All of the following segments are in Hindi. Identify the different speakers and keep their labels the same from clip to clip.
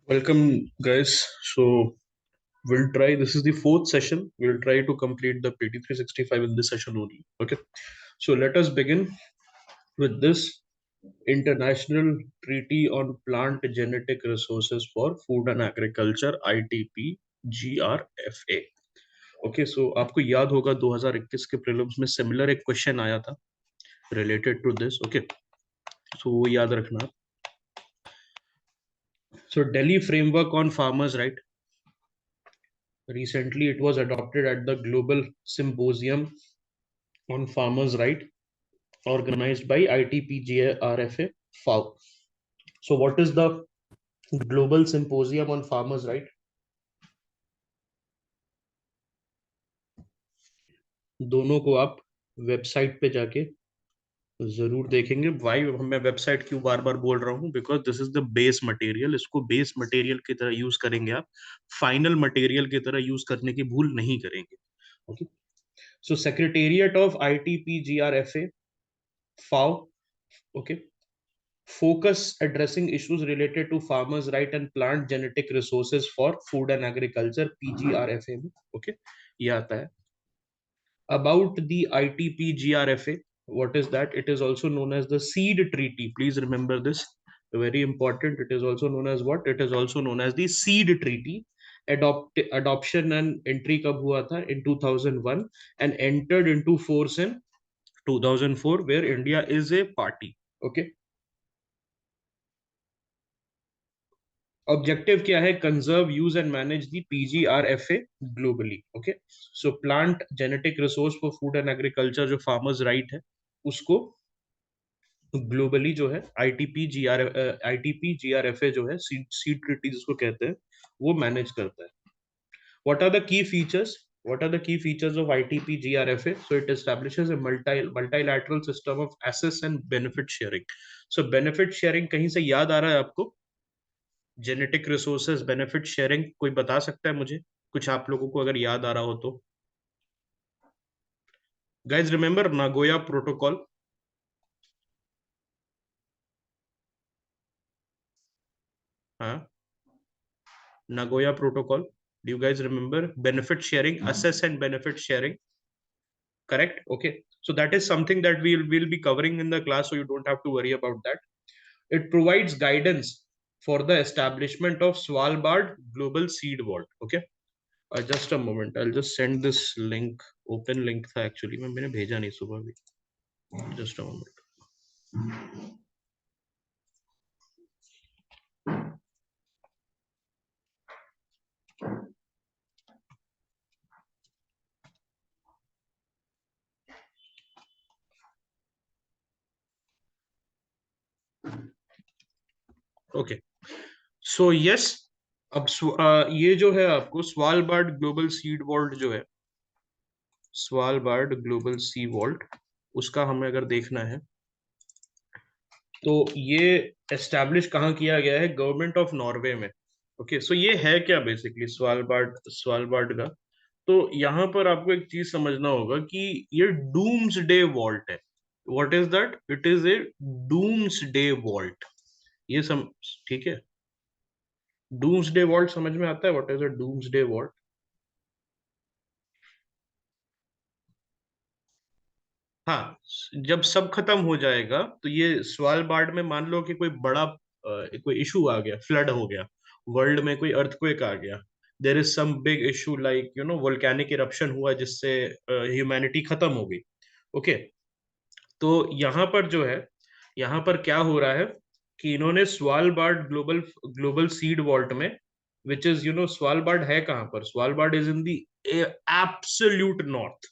Speaker 1: Welcome, guys. So we'll try. This is the fourth session. We'll try to complete the PT365 in this session only. Okay. So let us begin with this International Treaty on Plant Genetic Resources for Food and Agriculture (ITP GRFA). Okay. So आपको याद होगा 2021 के प्रीलिम्स में सिमिलर एक क्वेश्चन आया था related to this. Okay. So वो याद रखना. So Delhi Framework on Farmers' Right. Recently, it was adopted at the Global Symposium on Farmers' Right, organized by ITPGRFA FAO. So, what is the Global Symposium on Farmers' Right? दोनों को आप वेबसाइट पे जाके जरूर देखेंगे. वाई मैं वेबसाइट क्यों बार बार बोल रहा हूँ? Because this is the base material. इसको बेस मटेरियल की तरह यूज करेंगे आप, फाइनल मटेरियल की तरह यूज करने की भूल नहीं करेंगे. Okay. So secretariat of ITPGRFA FAO. Okay. Focus addressing issues related to farmers' right and plant genetic resources for food and agriculture PGRFA में. Okay. ये आता है. About the ITPGRFA, what is that? It is also known as the seed treaty. Please remember this. Very important. It is also known as what? It is also known as the seed treaty. Adoption and entry कब हुआ था? In 2001 and entered into force in 2004, where India is a party. Okay. Objective क्या है? Conserve, use and manage the PGRFA globally. Okay. So plant genetic resource for food and agriculture, जो फार्मर्स राइट है, उसको ग्लोबली जो है ITPGRFA जो है सीड ट्रीटी जिसको कहते हैं, वो मैनेज करता है. What are the key features? What are the key features of ITPGRFA? So it establishes a multilateral system of access and benefit sharing. So benefit sharing कहीं से याद आ रहा है आपको? जेनेटिक रिसोर्सेज बेनिफिट शेयरिंग कोई बता सकता है मुझे? कुछ आप लोगों को अगर याद आ रहा हो तो. Guys remember Nagoya protocol? हाँ, Nagoya protocol. Do you guys remember? Benefit sharing, access and benefit sharing. Correct. Okay. So that is something that we'll be covering in the class, so you don't have to worry about that. It provides guidance for the establishment of Svalbard Global Seed Vault. Okay. Just a moment. I'll just send this link. Open link था actually. मैंने भेजा नहीं सुबह भी. Just a moment. Okay. So yes. अब ये जो है आपको स्वालबार्ड ग्लोबल सीड वॉल्ट जो है, स्वालबार्ड ग्लोबल सी वॉल्ट, उसका हमें अगर देखना है तो ये एस्टैब्लिश कहाँ किया गया है? गवर्नमेंट ऑफ नॉर्वे में. ओके. सो ये है क्या बेसिकली स्वालबार्ड? स्वालबार्ड का तो यहाँ पर आपको एक चीज समझना होगा कि ये डूम्सडे वॉल्ट है. What is that? It is a doomsday vault. ये सम ठीक है. डूम्सडे वॉल्ट समझ में आता है? What is a doomsday vault? हाँ. जब सब खत्म हो जाएगा तो ये स्वालबार्ड में मान लो कि कोई बड़ा कोई इशू आ गया, फ्लड हो गया, वर्ल्ड में कोई अर्थक्वेक आ गया, there is some big issue like volcanic eruption हुआ जिससे ह्यूमैनिटी खत्म हो गई. ओके. तो यहाँ पर जो है, यहाँ पर क्या हो रहा है कि इन्होंने Svalbard global global seed vault में, विच इज स्वालबार्ड है कहाँ पर? Svalbard is in the absolute north.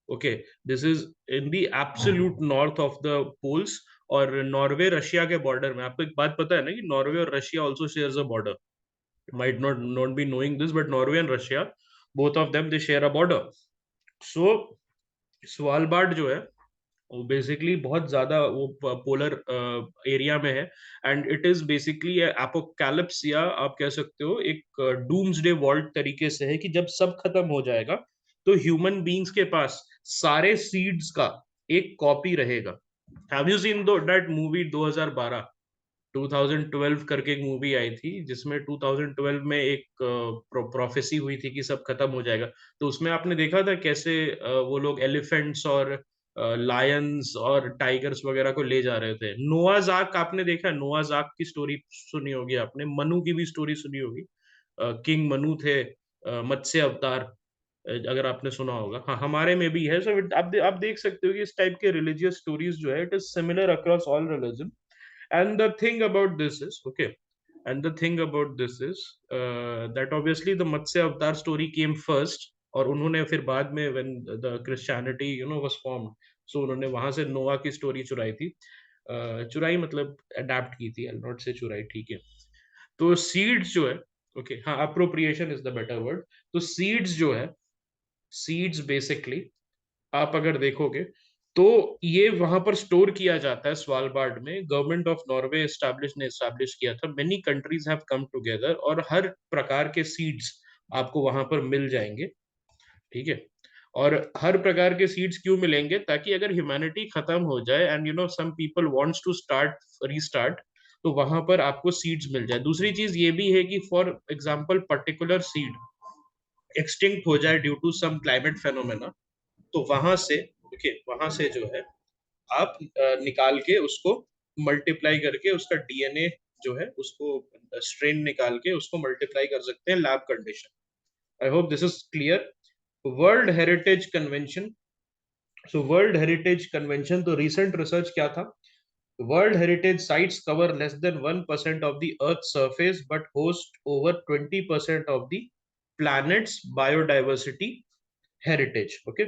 Speaker 1: Okay. This is in the absolute north of the poles. और नॉर्वे रशिया के बॉर्डर में. आपको एक बात पता है ना कि नॉर्वे और Russia also shares a border. Might not be knowing this, but Norway and Russia, both of them, they share a border. So Svalbard जो है वो बेसिकली बहुत ज्यादा वो पोलर एरिया में है. And it is basically apocalypse, या आप कह सकते हो एक डूम्सडे वॉल्ट तरीके से है कि जब सब खत्म हो जाएगा तो ह्यूमन बीइंग्स के पास सारे सीड्स का एक कॉपी रहेगा. Have you seen that movie 2012? 2012 करके एक मूवी आई थी जिसमें 2012 में एक प्रोफेसी हुई थी कि सब खत्म हो जाएगा। तो उसमें आपने देखा था कैसे वो लोग एलिफेंट्स और लायंस और टाइगर्स वगैरह को ले जा रहे थे। नोआज आर्क आपने देखा, नोआज आर्क की स्टोरी सुनी होगी आपने, मनु की भी स्टोरी सुनी होगी। किंग मनु थे, मत्स्य अवतार, अगर आपने सुना होगा। हाँ, हमारे में भी है। सो आप देख सकते हो कि इस टाइप के रिलीजियस स्टोरीज जो है it is similar across all religion. And the thing about this is, okay, and the thing about this is that obviously the Matsya Avatar story came first, और उन्होंने फिर बाद में when the Christianity was formed, so उन्होंने वहां से नोआ की स्टोरी चुराई थी। चुराई मतलब अडेप्ट की थी, I'll not say चुराई, ठीक है। तो सीड्स जो है, ओके, हाँ, appropriation is the better word. तो सीड्स जो है, सीड्स बेसिकली आप अगर देखोगे तो ये वहां पर स्टोर किया जाता है स्वालबार्ड में। गवर्नमेंट ऑफ नॉर्वे एस्टैब्लिश किया था। Many countries have come together और हर प्रकार के सीड्स आपको वहां पर मिल जाएंगे, ठीक है। और हर प्रकार के सीड्स क्यों मिलेंगे? ताकि अगर ह्यूमैनिटी खत्म हो जाए and some people wants to start restart, तो वहां पर आपको सीड्स मिल जाए। दूसरी चीज ये भी है कि for example particular seed extinct हो जाए due to some climate phenomena, तो वहां से, ओके, वहां से जो है आप निकाल के उसको मल्टीप्लाई करके उसका डीएनए जो है उसको स्ट्रेन निकाल के उसको मल्टीप्लाई कर सकते हैं lab condition. I hope this is clear. World heritage convention. So world heritage convention, तो रिसेंट रिसर्च क्या था? World heritage sites cover less than 1% of the earth surface but host over 20% of the planet's biodiversity heritage. Okay,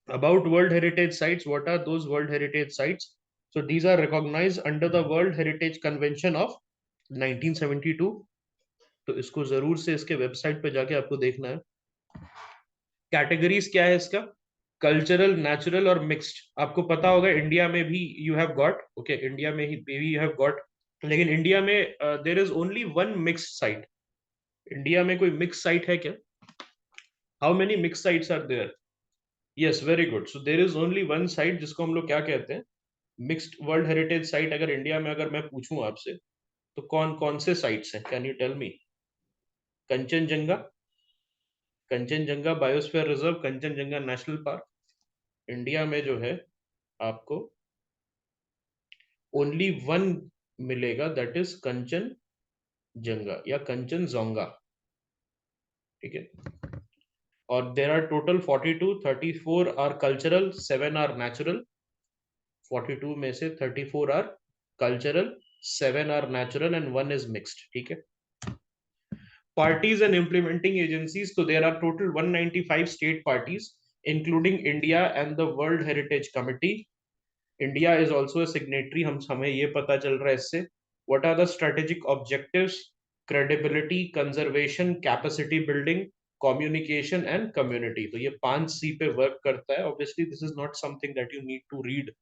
Speaker 1: about World Heritage Sites, what are those World Heritage Sites? So these are recognized under the World Heritage Convention of 1972. तो इसको जरूर से इसके वेबसाइट पे जाके आपको देखना है। कैटेगरीज क्या है इसका? कल्चरल, नेचुरल और मिक्स्ड। आपको पता होगा इंडिया में भी you have got, okay, India में ही भी यू हैव गॉट, लेकिन इंडिया में there is only one mixed site. India में कोई मिक्स साइट है क्या? How many mix sites are there? Yes, very good. So there is only one site जिसको हम लोग क्या कहते हैं? Mixed world heritage site. अगर इंडिया में अगर मैं पूछूं आपसे तो कौन कौन से साइट्स हैं? Can you tell me? Kanchenjunga, Kanchenjunga biosphere reserve, Kanchenjunga national park. India में जो है आपको ओनली वन मिलेगा, दैट इज कंचनजंगा या कंचनजोंगा, ठीक है। और there are total 42, 34 are cultural, 7 are natural. 42 में से 34 are cultural, 7 are natural and 1 is mixed, ठीक है। Parties and implementing agencies, so there are total 195 state parties including India and the World Heritage Committee. India is also a signatory, हमें ये पता चल रहा है इससे। What are the strategic objectives? Credibility, conservation, capacity building, communication and community। तो ये 5C पे वर्क करता है। Obviously this is not something that you need to read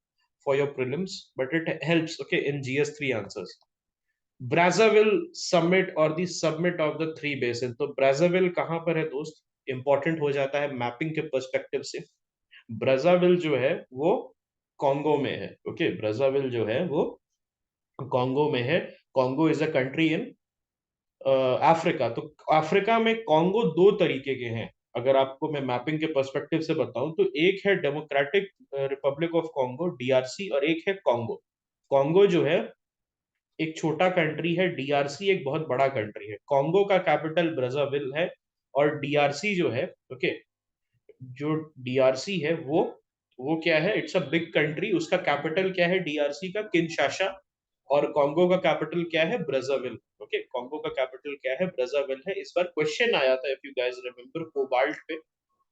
Speaker 1: for your prelims, but it helps, okay, in GS3 answers। Brazzaville summit और the summit of the three basin. तो ब्राज़ाविल कहां पर है दोस्त? इंपॉर्टेंट हो जाता है मैपिंग के पर्सपेक्टिव से। ब्राज़ाविल जो है वो कॉन्गो में है, ओके। ब्राज़ाविल जो है वो कॉन्गो में है। Congo is a country in Africa. तो अफ्रीका में कॉन्गो दो तरीके के हैं। अगर आपको मैं मैपिंग के पर्सपेक्टिव से बताऊं तो एक है democratic Republic of Congo, DRC, और एक है कॉन्गो। कॉन्गो जो है एक छोटा कंट्री है, डीआरसी एक बहुत बड़ा कंट्री है। कॉन्गो का कैपिटल ब्राज़ाविल है और डीआरसी जो है, ओके, जो डीआरसी है वो क्या है? It's a big country. उसका कैपिटल क्या है डीआरसी का? किनशासा। और कॉन्गो का कैपिटल क्या है? ब्राज़ाविल। ओके, कॉन्गो का कैपिटल क्या है? ब्राज़ाविल है। इस बार क्वेश्चन आया था, if you guys remember, cobalt पे।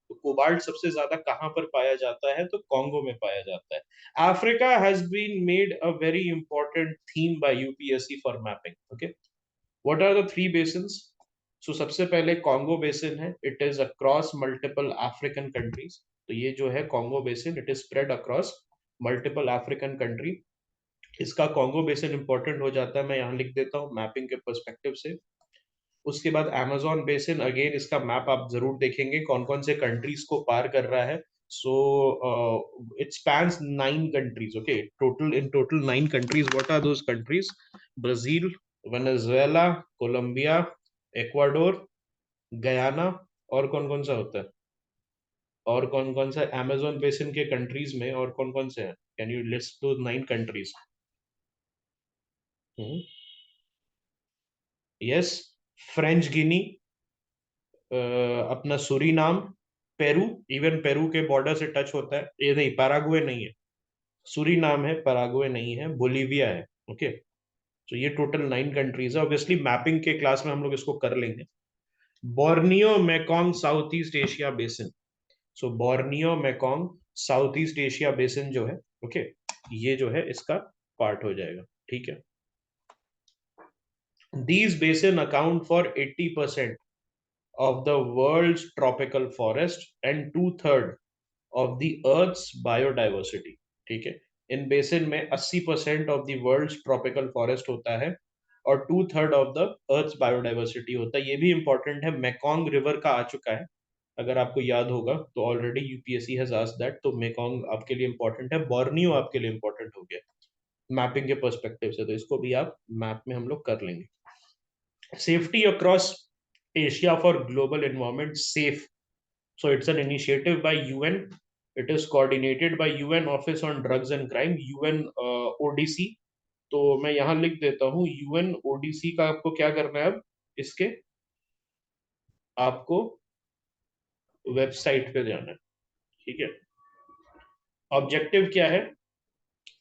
Speaker 1: तो कोबाल्ट सबसे ज्यादा कहां पर पाया जाता है? तो कॉन्गो में पाया जाता है। Africa has been made a very important theme by UPSC for mapping. Okay, what are the three basins? So सबसे पहले कॉन्गो बेसिन है। It is across multiple African countries. तो ये जो है Congo basin, it is spread across multiple African country. इसका कॉन्गो बेसिन इंपॉर्टेंट हो जाता है, मैं यहाँ लिख देता हूँ मैपिंग के पर्सपेक्टिव से। उसके बाद अमेजोन बेसिन, अगेन इसका मैप आप जरूर देखेंगे कौन कौन से कंट्रीज को पार कर रहा है। So it spans 9 countries. Okay, total 9 countries. What are those countries? Brazil, Venezuela, Colombia, Ecuador, Guyana, और कौन कौन सा होता है? और कौन कौन सा अमेजोन बेसिन के कंट्रीज में और कौन कौन से हैं? कैन यू लिस्ट दो 9 कंट्रीज? यस, फ्रेंच गिनी, अपना सूरीनाम, पेरू, इवन पेरू के बॉर्डर से टच होता है, ये नहीं, पैराग्वे नहीं है, सूरीनाम है, पैराग्वे नहीं है, बोलीविया है। ओके, तो ये टोटल 9 कंट्रीज है। ऑब्वियसली मैपिंग के क्लास में हम लोग इसको कर लेंगे। Borneo Mekong South East Asia basin. So Borneo Mekong South East Asia basin जो है, ओके, ये जो है इसका पार्ट हो जाएगा। ठीक है, these basin account for 80% of the world's tropical forest and two-third of the earth's biodiversity। ठीक है, इन बेसिन में 80% of the world's tropical forest होता है और two third of the earth's biodiversity होता है। ये भी इंपॉर्टेंट है, मेकोंग रिवर का आ चुका है, अगर आपको याद होगा तो already UPSC has asked that, तो मेकोंग आपके लिए इंपॉर्टेंट है, बोर्नियो आपके लिए इंपॉर्टेंट हो गया मैपिंग के पर्सपेक्टिव से, तो इसको भी आप मैप में हम लोग कर लेंगे। Safety across Asia for global environment safe. So it's an initiative by UN. It is coordinated by UN Office on Drugs and Crime, UN ODC। तो मैं यहाँ लिख देता हूँ, UN ODC का आपको क्या करना है अब, इसके आपको वेबसाइट पे जाना है। ठीक है, ऑब्जेक्टिव क्या है?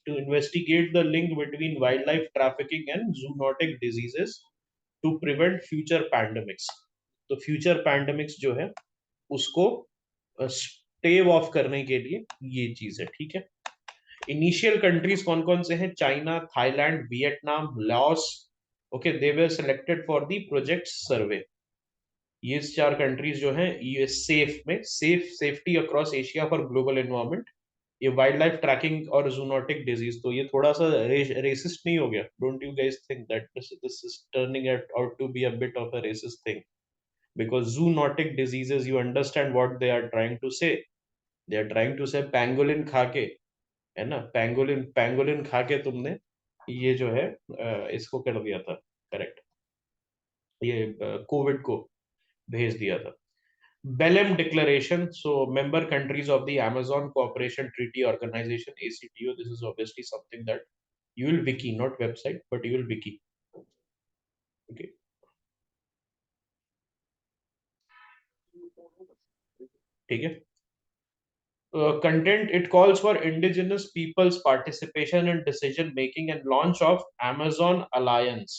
Speaker 1: To investigate the link between wildlife trafficking and zoonotic diseases to prevent future pandemics. तो फ्यूचर पैंडेमिक्स जो है उसको स्टेव ऑफ करने के लिए ये चीज है। ठीक है, इनिशियल कंट्रीज कौन कौन से हैं? China, Thailand, Vietnam, Laos. Okay, they were selected for the project survey. ये 4 कंट्रीज जो हैं ये सेफ में, safety across Asia for global environment, ये वाइल्ड लाइफ ट्रैकिंग और जूनोटिक डिजीज। तो ये थोड़ा सा रेसिस्ट नहीं हो गया? Don't you guys think that this is turning out to be a bit of a racist thing? Because zoonotic diseases, you understand what they are trying to say? They are trying to say pangolin खा के, है ना, पैंगोलिन पैंगोलिन खा के तुमने ये जो है इसको कर दिया था, करेक्ट, ये कोविड को भेज दिया था। बेलेम declaration, so member countries of the Amazon Cooperation Treaty Organization, ACTO, this is obviously something that you will wiki, not website, but you will wiki। okay, ठीक है, content, it calls for indigenous people's participation in decision making and launch of Amazon Alliance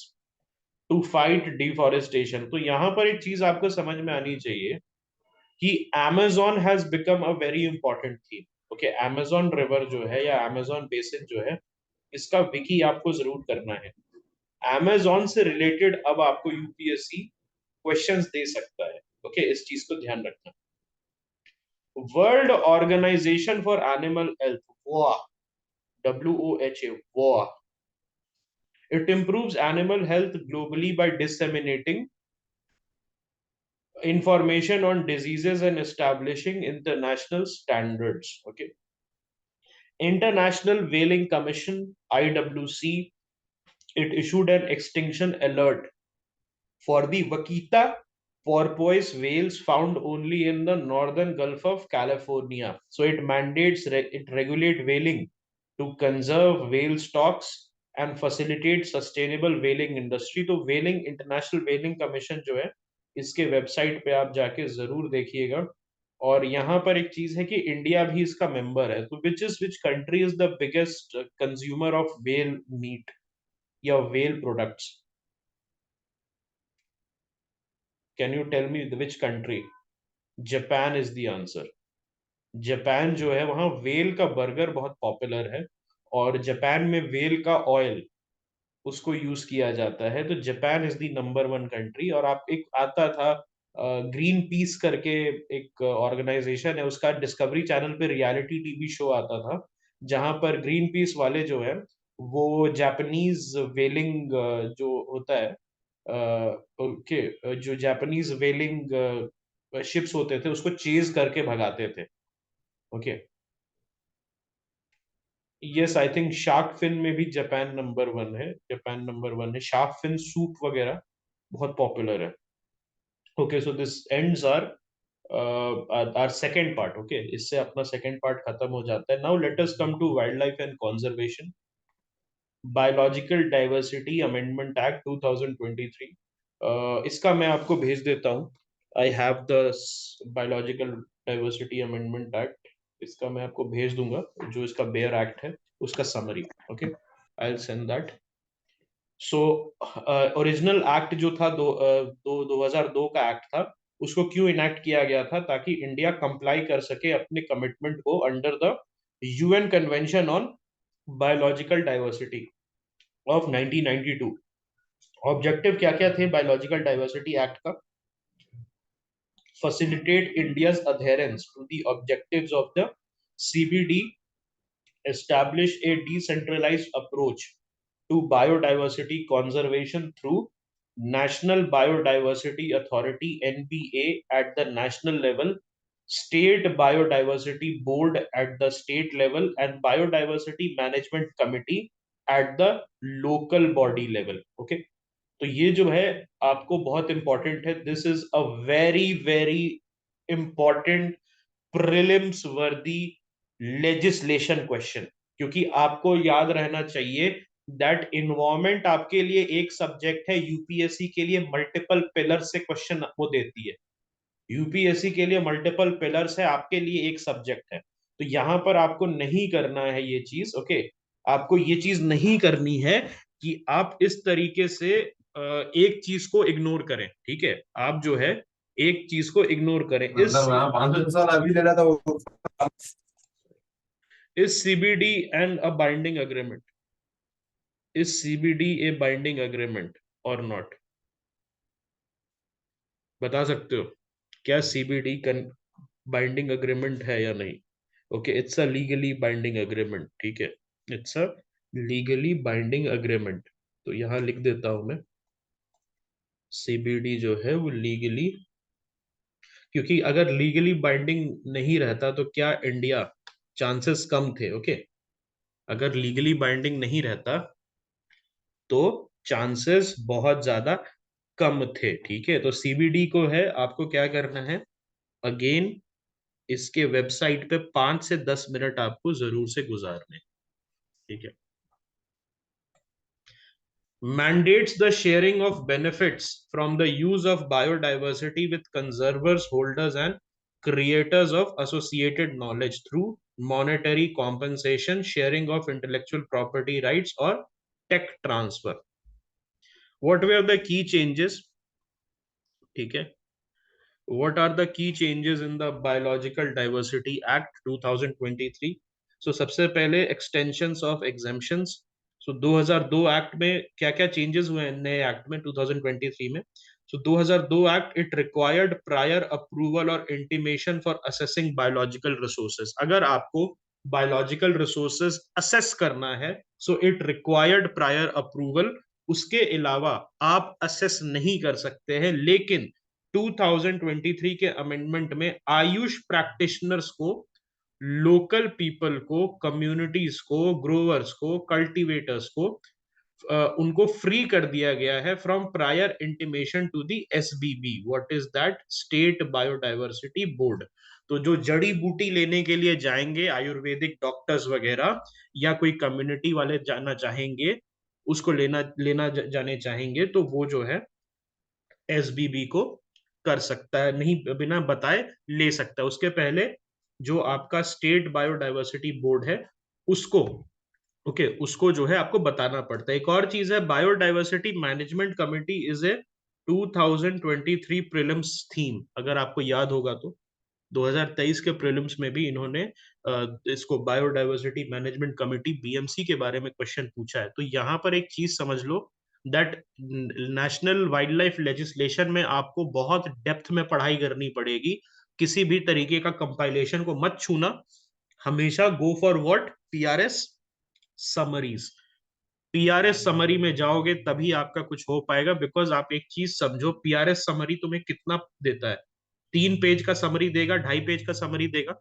Speaker 1: to fight deforestation। तो यहाँ पर एक चीज आपको समझ में आनी चाहिए कि Amazon has become a very important theme। Okay, Amazon river जो है या Amazon बेसिन जो है, इसका विकी आपको जरूर करना है। Amazon से रिलेटेड अब आपको यूपीएससी क्वेश्चंस दे सकता है। ओके, इस चीज को ध्यान रखना। World Organisation for Animal Health, WOHA, WOA, it improves animal health globally by disseminating information on diseases and establishing international standards। Okay, International Whaling Commission, IWC, it issued an extinction alert for the vaquita porpoise whales found only in the northern Gulf of California। So it mandates it regulate whaling to conserve whale stocks and facilitate sustainable whaling industry। तो whaling, इंटरनेशनल whaling कमीशन जो है, इसके वेबसाइट पे आप जाके जरूर देखिएगा। और यहाँ पर एक चीज है कि इंडिया भी इसका मेंबर है। तो which country is the biggest consumer of whale meat या whale products? Can you tell me which country? Japan is the answer. Japan जो है, वहां वेल का बर्गर बहुत पॉपुलर है और जापान में वेल का ऑयल उसको यूज किया जाता है। तो Japan is the number 1 country. और आप, एक आता था ग्रीन पीस करके, एक ऑर्गेनाइजेशन है, उसका डिस्कवरी चैनल पे रियलिटी टीवी शो आता था, जहां पर ग्रीन पीस वाले जो है वो जापानीज वेलिंग जो होता है, उनके जो जापानीज वेलिंग शिप्स होते थे उसको चेज करके भगाते थे। Okay, yes I think shark fin में भी जापान नंबर वन है, जापान नंबर वन है, शार्क फिन सूप वगैरह बहुत पॉपुलर है। Okay, so this ends our second part. Okay, इससे अपना सेकेंड पार्ट खत्म हो जाता है। Now let us come to wildlife and conservation. Biological diversity amendment act 2023, इसका मैं आपको भेज देता हूँ। I have the biological diversity amendment act, इसका मैं आपको भेज दूंगा, जो इसका बेयर एक्ट है उसका summary. Okay, I will send that. So original act जो था 2002 का एक्ट था, उसको क्यों इनेक्ट किया गया था? ताकि इंडिया कंप्लाई कर सके अपने कमिटमेंट को under the UN convention on biological diversity of 1992। Objective क्या क्या थे बायोलॉजिकल डाइवर्सिटी एक्ट का? Facilitate India's adherence to the objectives of the CBD, establish a decentralized approach to biodiversity conservation through National Biodiversity Authority (NBA) at the national level, State Biodiversity Board at the state level, and Biodiversity Management Committee at the local body level. Okay, तो ये जो है आपको बहुत इंपॉर्टेंट है। This is a very very important prelims वर्दी लेजिस्लेशन क्वेश्चन, क्योंकि आपको याद रहना चाहिए दैट इन्वायरमेंट आपके लिए एक सब्जेक्ट है, यूपीएससी के लिए मल्टीपल पिलर से क्वेश्चन वो देती है। यूपीएससी के लिए मल्टीपल पिलर्स है, आपके लिए एक सब्जेक्ट है। तो यहां पर आपको नहीं करना है ये चीज। ओके, आपको ये चीज नहीं करनी है कि आप इस तरीके से एक चीज को इग्नोर करें। ठीक है, आप जो है एक चीज को इग्नोर करें।
Speaker 2: मतलब यहाँ 500 साल अभी ले रहा था वो।
Speaker 1: इस CBD and a binding agreement, is CBD A binding agreement और नॉट? बता सकते हो क्या सीबीडी बाइंडिंग अग्रीमेंट है या नहीं? Okay, it's a legally binding agreement. ठीक है, it's a legally binding agreement. तो यहां लिख देता हूं मैं, सीबीडी जो है वो लीगली, क्योंकि अगर लीगली बाइंडिंग नहीं रहता तो क्या इंडिया, चांसेस कम थे। ओके, अगर लीगली बाइंडिंग नहीं रहता तो चांसेस बहुत ज्यादा कम थे। ठीक है, तो सीबीडी को है आपको क्या करना है, अगेन इसके वेबसाइट पे 5 से 10 मिनट आपको जरूर से गुजारने। ठीक है, mandates the sharing of benefits from the use of biodiversity with conservers, holders, and creators of associated knowledge through monetary compensation, sharing of intellectual property rights, or tech transfer. What were the key changes? ठीक है, what are the key changes in the Biological Diversity Act 2023? So सबसे पहले extensions of exemptions. So 2002 act में क्या क्या चेंजेस हुए हैं नए एक्ट में 2023 में? So 2002 act, it required prior approval और intimation for accessing biological resources. अगर आपको बायोलॉजिकल रिसोर्सेज असेस करना है, so it required prior approval. उसके अलावा आप असेस नहीं कर सकते हैं। लेकिन 2023 के अमेंडमेंट में आयुष प्रैक्टिशनर्स को, लोकल पीपल को, कम्युनिटीज को, ग्रोवर्स को, कल्टीवेटर्स को, उनको फ्री कर दिया गया है from prior intimation to the SBB. What is that? State biodiversity board. तो जो जड़ी बूटी लेने के लिए जाएंगे आयुर्वेदिक डॉक्टर्स वगैरह, या कोई कम्युनिटी वाले जाना चाहेंगे, उसको लेना लेना जाने चाहेंगे, तो वो जो है एसबीबी को कर सकता है, नहीं बिना बताए ले सकता है। उसके पहले जो आपका स्टेट बायोडाइवर्सिटी बोर्ड है उसको, ओके, उसको जो है आपको बताना पड़ता है। एक और चीज है, biodiversity management committee is a 2023 prelims theme. अगर आपको याद होगा तो 2023 के प्रीलिम्स में भी इन्होंने इसको बायोडाइवर्सिटी मैनेजमेंट कमेटी बीएमसी के बारे में क्वेश्चन पूछा है। तो यहाँ पर एक चीज समझ लो that national wild life legislation में आपको बहुत डेप्थ में पढ़ाई करनी पड़ेगी। किसी भी तरीके का कंपाइलेशन को मत छूना, हमेशा go for what? PRS summaries. PRS summary में जाओगे तभी आपका कुछ हो पाएगा। बिकॉज आप एक चीज समझो, पीआरएस समरी तुम्हें कितना देता है? 3 पेज का समरी देगा, 2.5 पेज का समरी देगा?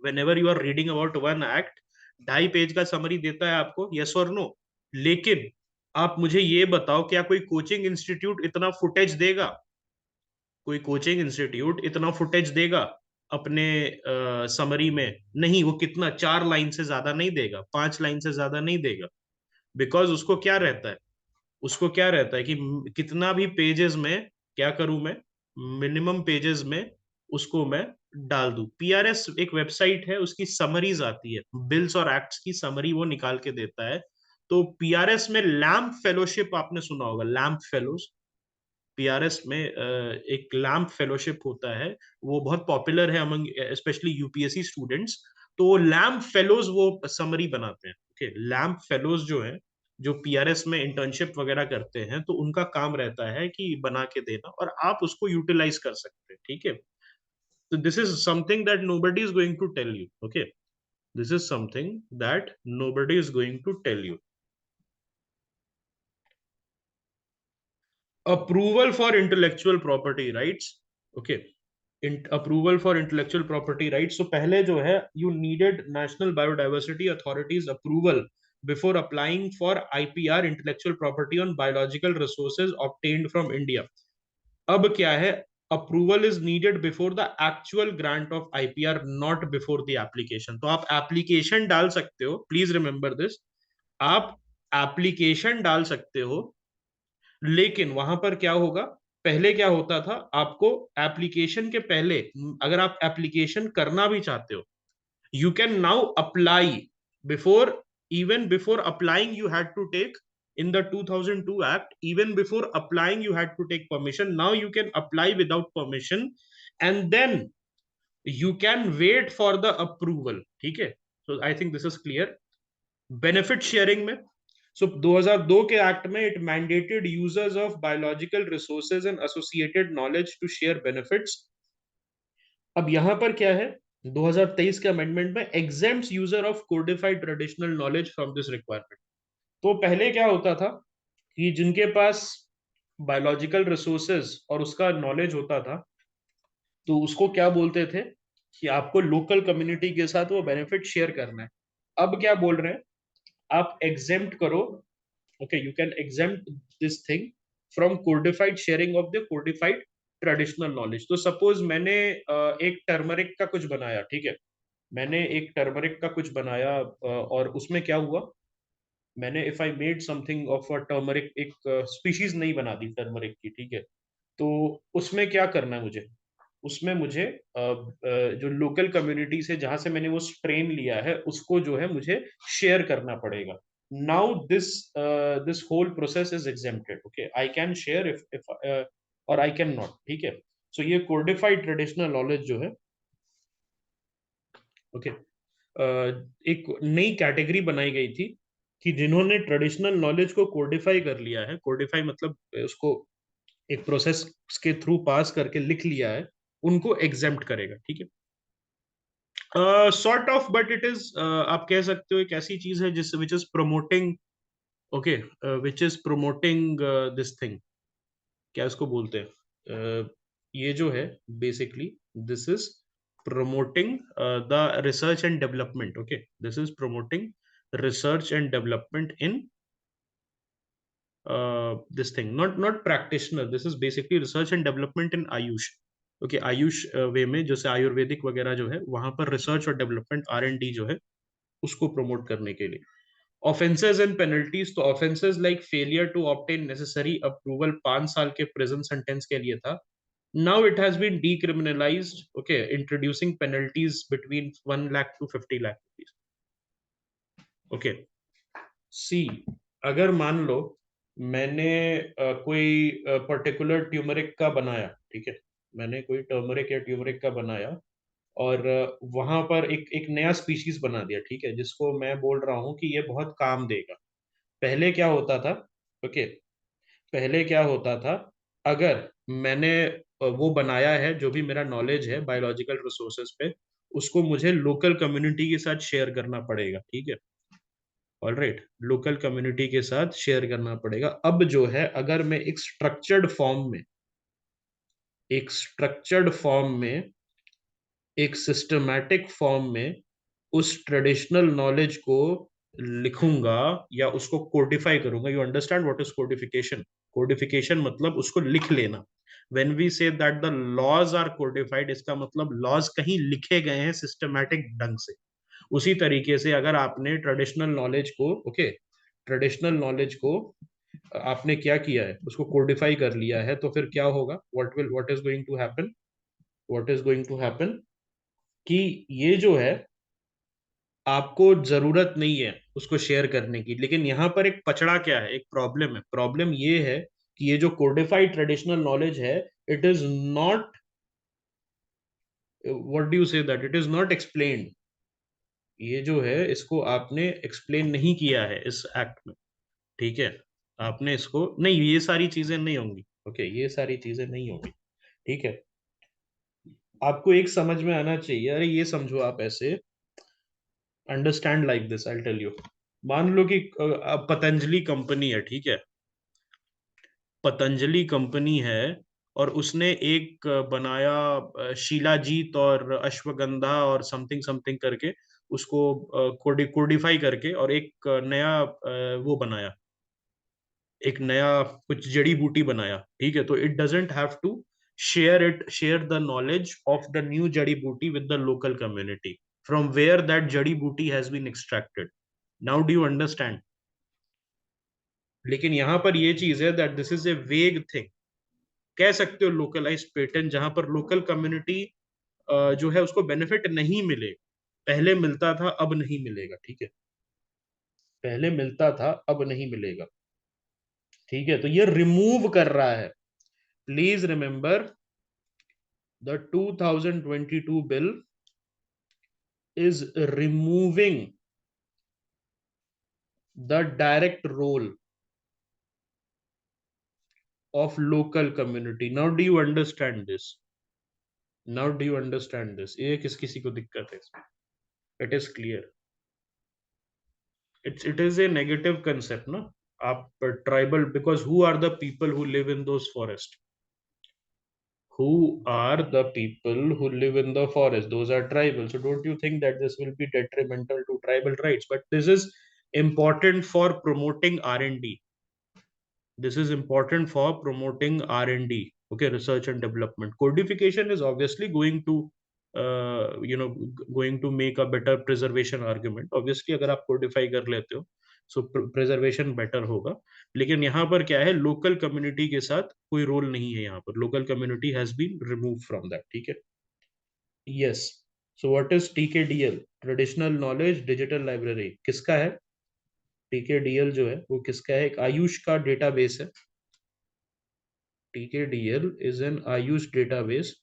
Speaker 1: whenever you are reading about one act, 2.5 page का समरी देता है आपको, यस और नो। लेकिन आप मुझे ये बताओ, क्या कोई कोचिंग इंस्टीट्यूट इतना फुटेज देगा? कोई कोचिंग इंस्टीट्यूट इतना फुटेज देगा अपने समरी में? नहीं, वो कितना, 4 लाइन से ज्यादा नहीं देगा, 5 लाइन से ज्यादा नहीं देगा। बिकॉज उसको क्या रहता है, उसको क्या रहता है कि कितना भी पेजेस में क्या करूं मैं, मिनिमम पेजेस में उसको मैं डाल दूं। पीआरएस एक वेबसाइट है, उसकी समरीज आती है, बिल्स और एक्ट्स की समरी वो निकाल के देता है। तो पीआरएस में लैम्प फेलोशिप आपने सुना होगा, लैम्प फेलोज। पीआरएस में एक लैम्प फेलोशिप होता है, वो बहुत पॉपुलर है अमंग स्पेशली यूपीएससी स्टूडेंट्स। तो लैम्प फेलोज वो समरी बनाते हैं। ओके, लैम्प फेलोज जो है, जो पीआरएस में इंटर्नशिप वगैरह करते हैं, तो उनका काम रहता है कि बना के देना, और आप उसको यूटिलाइज कर सकते हैं। ठीक है, तो this is something that nobody is going to tell you. Okay, this is something that nobody is going to tell you. Approval for intellectual property rights. Okay, approval for intellectual property rights. तो पहले जो है, you needed national biodiversity authorities approval before applying for IPR, intellectual property on biological resources obtained from India. अब क्या है, approval is needed before the actual grant of IPR, not before the application. तो आप एप्लीकेशन डाल सकते हो, प्लीज रिमेंबर दिस। आप एप्लीकेशन डाल सकते हो, लेकिन वहां पर क्या होगा, पहले क्या होता था, आपको एप्लीकेशन के पहले, अगर आप एप्लीकेशन करना भी चाहते हो, you can now apply before, even before applying you had to take, in the 2002 act, even before applying you had to take permission. Now you can apply without permission, and then you can wait for the approval. ठीक है, so I think this is clear. Benefit sharing में, सो 2002 के एक्ट में, it mandated users of biological resources and associated knowledge to share benefits. अब यहां पर क्या है, 2023 के अमेंडमेंट में exempts user of codified traditional knowledge from this requirement. तो पहले क्या होता था कि जिनके पास बायोलॉजिकल रिसोर्सेज और उसका नॉलेज होता था, तो उसको क्या बोलते थे कि आपको लोकल कम्युनिटी के साथ वो बेनिफिट शेयर करना है। अब क्या बोल रहे हैं, आप एग्जेम्प्ट करो। Okay, you can exempt this thing from codified sharing of the codified traditional knowledge. तो सपोज मैंने एक टर्मरिक का कुछ बनाया, ठीक है, मैंने एक टर्मरिक का कुछ बनाया, और उसमें क्या हुआ, मैंने if I made something of a turmeric, एक स्पीशीज नहीं बना दी टर्मरिक की, ठीक है। तो उसमें क्या करना है मुझे, उसमें मुझे जो लोकल कम्युनिटी से जहां से मैंने वो स्ट्रेन लिया है, उसको जो है मुझे शेयर करना पड़ेगा। Now this this whole process is exempted. Okay, I can share if और आई कैन नॉट। ठीक है, सो ये कोडिफाइड ट्रेडिशनल नॉलेज जो है, ओके, एक नई कैटेगरी बनाई गई थी कि जिन्होंने ट्रेडिशनल नॉलेज को कोडिफाई कर लिया है, कोडिफाई मतलब उसको एक प्रोसेस के थ्रू पास करके लिख लिया है, उनको एग्जेम्प्ट करेगा। ठीक है, sort of, but it is, आप कह सकते हो एक ऐसी चीज है जिस which is promoting, okay, which is promoting this thing, क्या इसको बोलते हैं, ये जो है basically, this is promoting the research and development. Okay, this is promoting research and development in this thing, not practitioner. This is basically research and development in Ayush. Okay, Ayush way में, जैसे आयुर्वेदिक वगैरह जो है, वहां पर रिसर्च और डेवलपमेंट R&D जो है, उसको प्रमोट करने के लिए। ऑफेंसेस एंड पेनल्टीज, तो offences like failure to obtain necessary approval 5 साल के प्रिजन सेंटेंस के लिए था। Now it has been decriminalized, okay, introducing penalties between 1 lakh to 50 lakh rupees. Okay, सी, अगर मान लो मैंने कोई पर्टिकुलर ट्यूमरिक का बनाया, ठीक है, मैंने कोई टर्मरिक या ट्यूमरिक का बनाया, और वहां पर एक एक नया स्पीशीज बना दिया, ठीक है, जिसको मैं बोल रहा हूँ कि ये बहुत काम देगा। पहले क्या होता था, ओके, पहले क्या होता था, अगर मैंने वो बनाया है, जो भी मेरा नॉलेज है बायोलॉजिकल रिसोर्सेज पे, उसको मुझे लोकल कम्युनिटी के साथ शेयर करना पड़ेगा। ठीक है, ऑलराइट, लोकल कम्युनिटी के साथ शेयर करना पड़ेगा। अब जो है, अगर मैं एक स्ट्रक्चर्ड फॉर्म में, एक स्ट्रक्चर्ड फॉर्म में एक सिस्टमैटिक फॉर्म में उस ट्रेडिशनल नॉलेज को लिखूंगा या उसको कोडिफाई करूंगा. You understand what is codification? Codification मतलब उसको लिख लेना. When we say that the laws are codified, इसका मतलब लॉज कहीं लिखे गए हैं सिस्टमैटिक ढंग से. उसी तरीके से अगर आपने ट्रेडिशनल नॉलेज को, ओके, ट्रेडिशनल नॉलेज को आपने क्या किया है, उसको कोडिफाई कर लिया है, तो फिर क्या होगा? What is going to happen? What is going to happen कि ये जो है, आपको जरूरत नहीं है उसको शेयर करने की. लेकिन यहाँ पर एक पचड़ा क्या है, एक प्रॉब्लम है. प्रॉब्लम ये है कि ये जो कोडिफाइड ट्रेडिशनल नॉलेज है, it is not, what do you say, that it is not explained. ये जो है, इसको आपने एक्सप्लेन नहीं किया है इस एक्ट में. ठीक है, आपने इसको नहीं, ये सारी चीजें नहीं होंगी. ओके, ये सारी चीजें नहीं होंगी. ठीक है, आपको एक समझ में आना चाहिए. अरे ये समझो आप ऐसे, understand like this, I tell you. मान लो कि पतंजलि कंपनी है, ठीक है. पतंजलि कंपनी है, और उसने एक बनाया शिलाजीत और अश्वगंधा और समथिंग समथिंग करके, उसको कोडिफाई करके, और एक नया वो बनाया, एक नया कुछ जड़ी बूटी बनाया. ठीक है, तो it doesn't have to share the knowledge of the new jadi buti with the local community from where that jadi buti has been extracted. Now do you understand? लेकिन यहां पर ये चीज है दैट दिस इज ए वेग थिंग. कह सकते हो लोकलाइज पेटेंट, जहां पर लोकल कम्युनिटी जो है उसको बेनिफिट नहीं मिले. पहले मिलता था, अब नहीं मिलेगा. ठीक है, पहले मिलता था, अब नहीं मिलेगा. ठीक है, तो ये रिमूव कर रहा है. Please remember, the 2022 bill is removing the direct role of local community. Now do you understand this? Now do you understand this? ये किसी को दिक्कत है इसमें? It is clear. It is a negative concept, no? आप tribal, because who are the people who live in those forests? Who are the people who live in the forest? Those are tribal. So don't you think that this will be detrimental to tribal rights? But this is important for promoting R&D. This is important for promoting R&D. Okay, research and development. Codification is obviously going to going to make a better preservation argument. Obviously अगर आप codify कर लेते हो, so preservation better होगा. लेकिन यहाँ पर क्या है, लोकल कम्युनिटी के साथ कोई रोल नहीं है. यहाँ पर local community has been remove from that. ठीक है. Yes. So what is TKDL? Traditional knowledge digital library किसका है? टीकेडीएल जो है वो किसका है? एक आयुष का डेटाबेस है. टीकेडीएल इज एन आयुष डेटाबेस,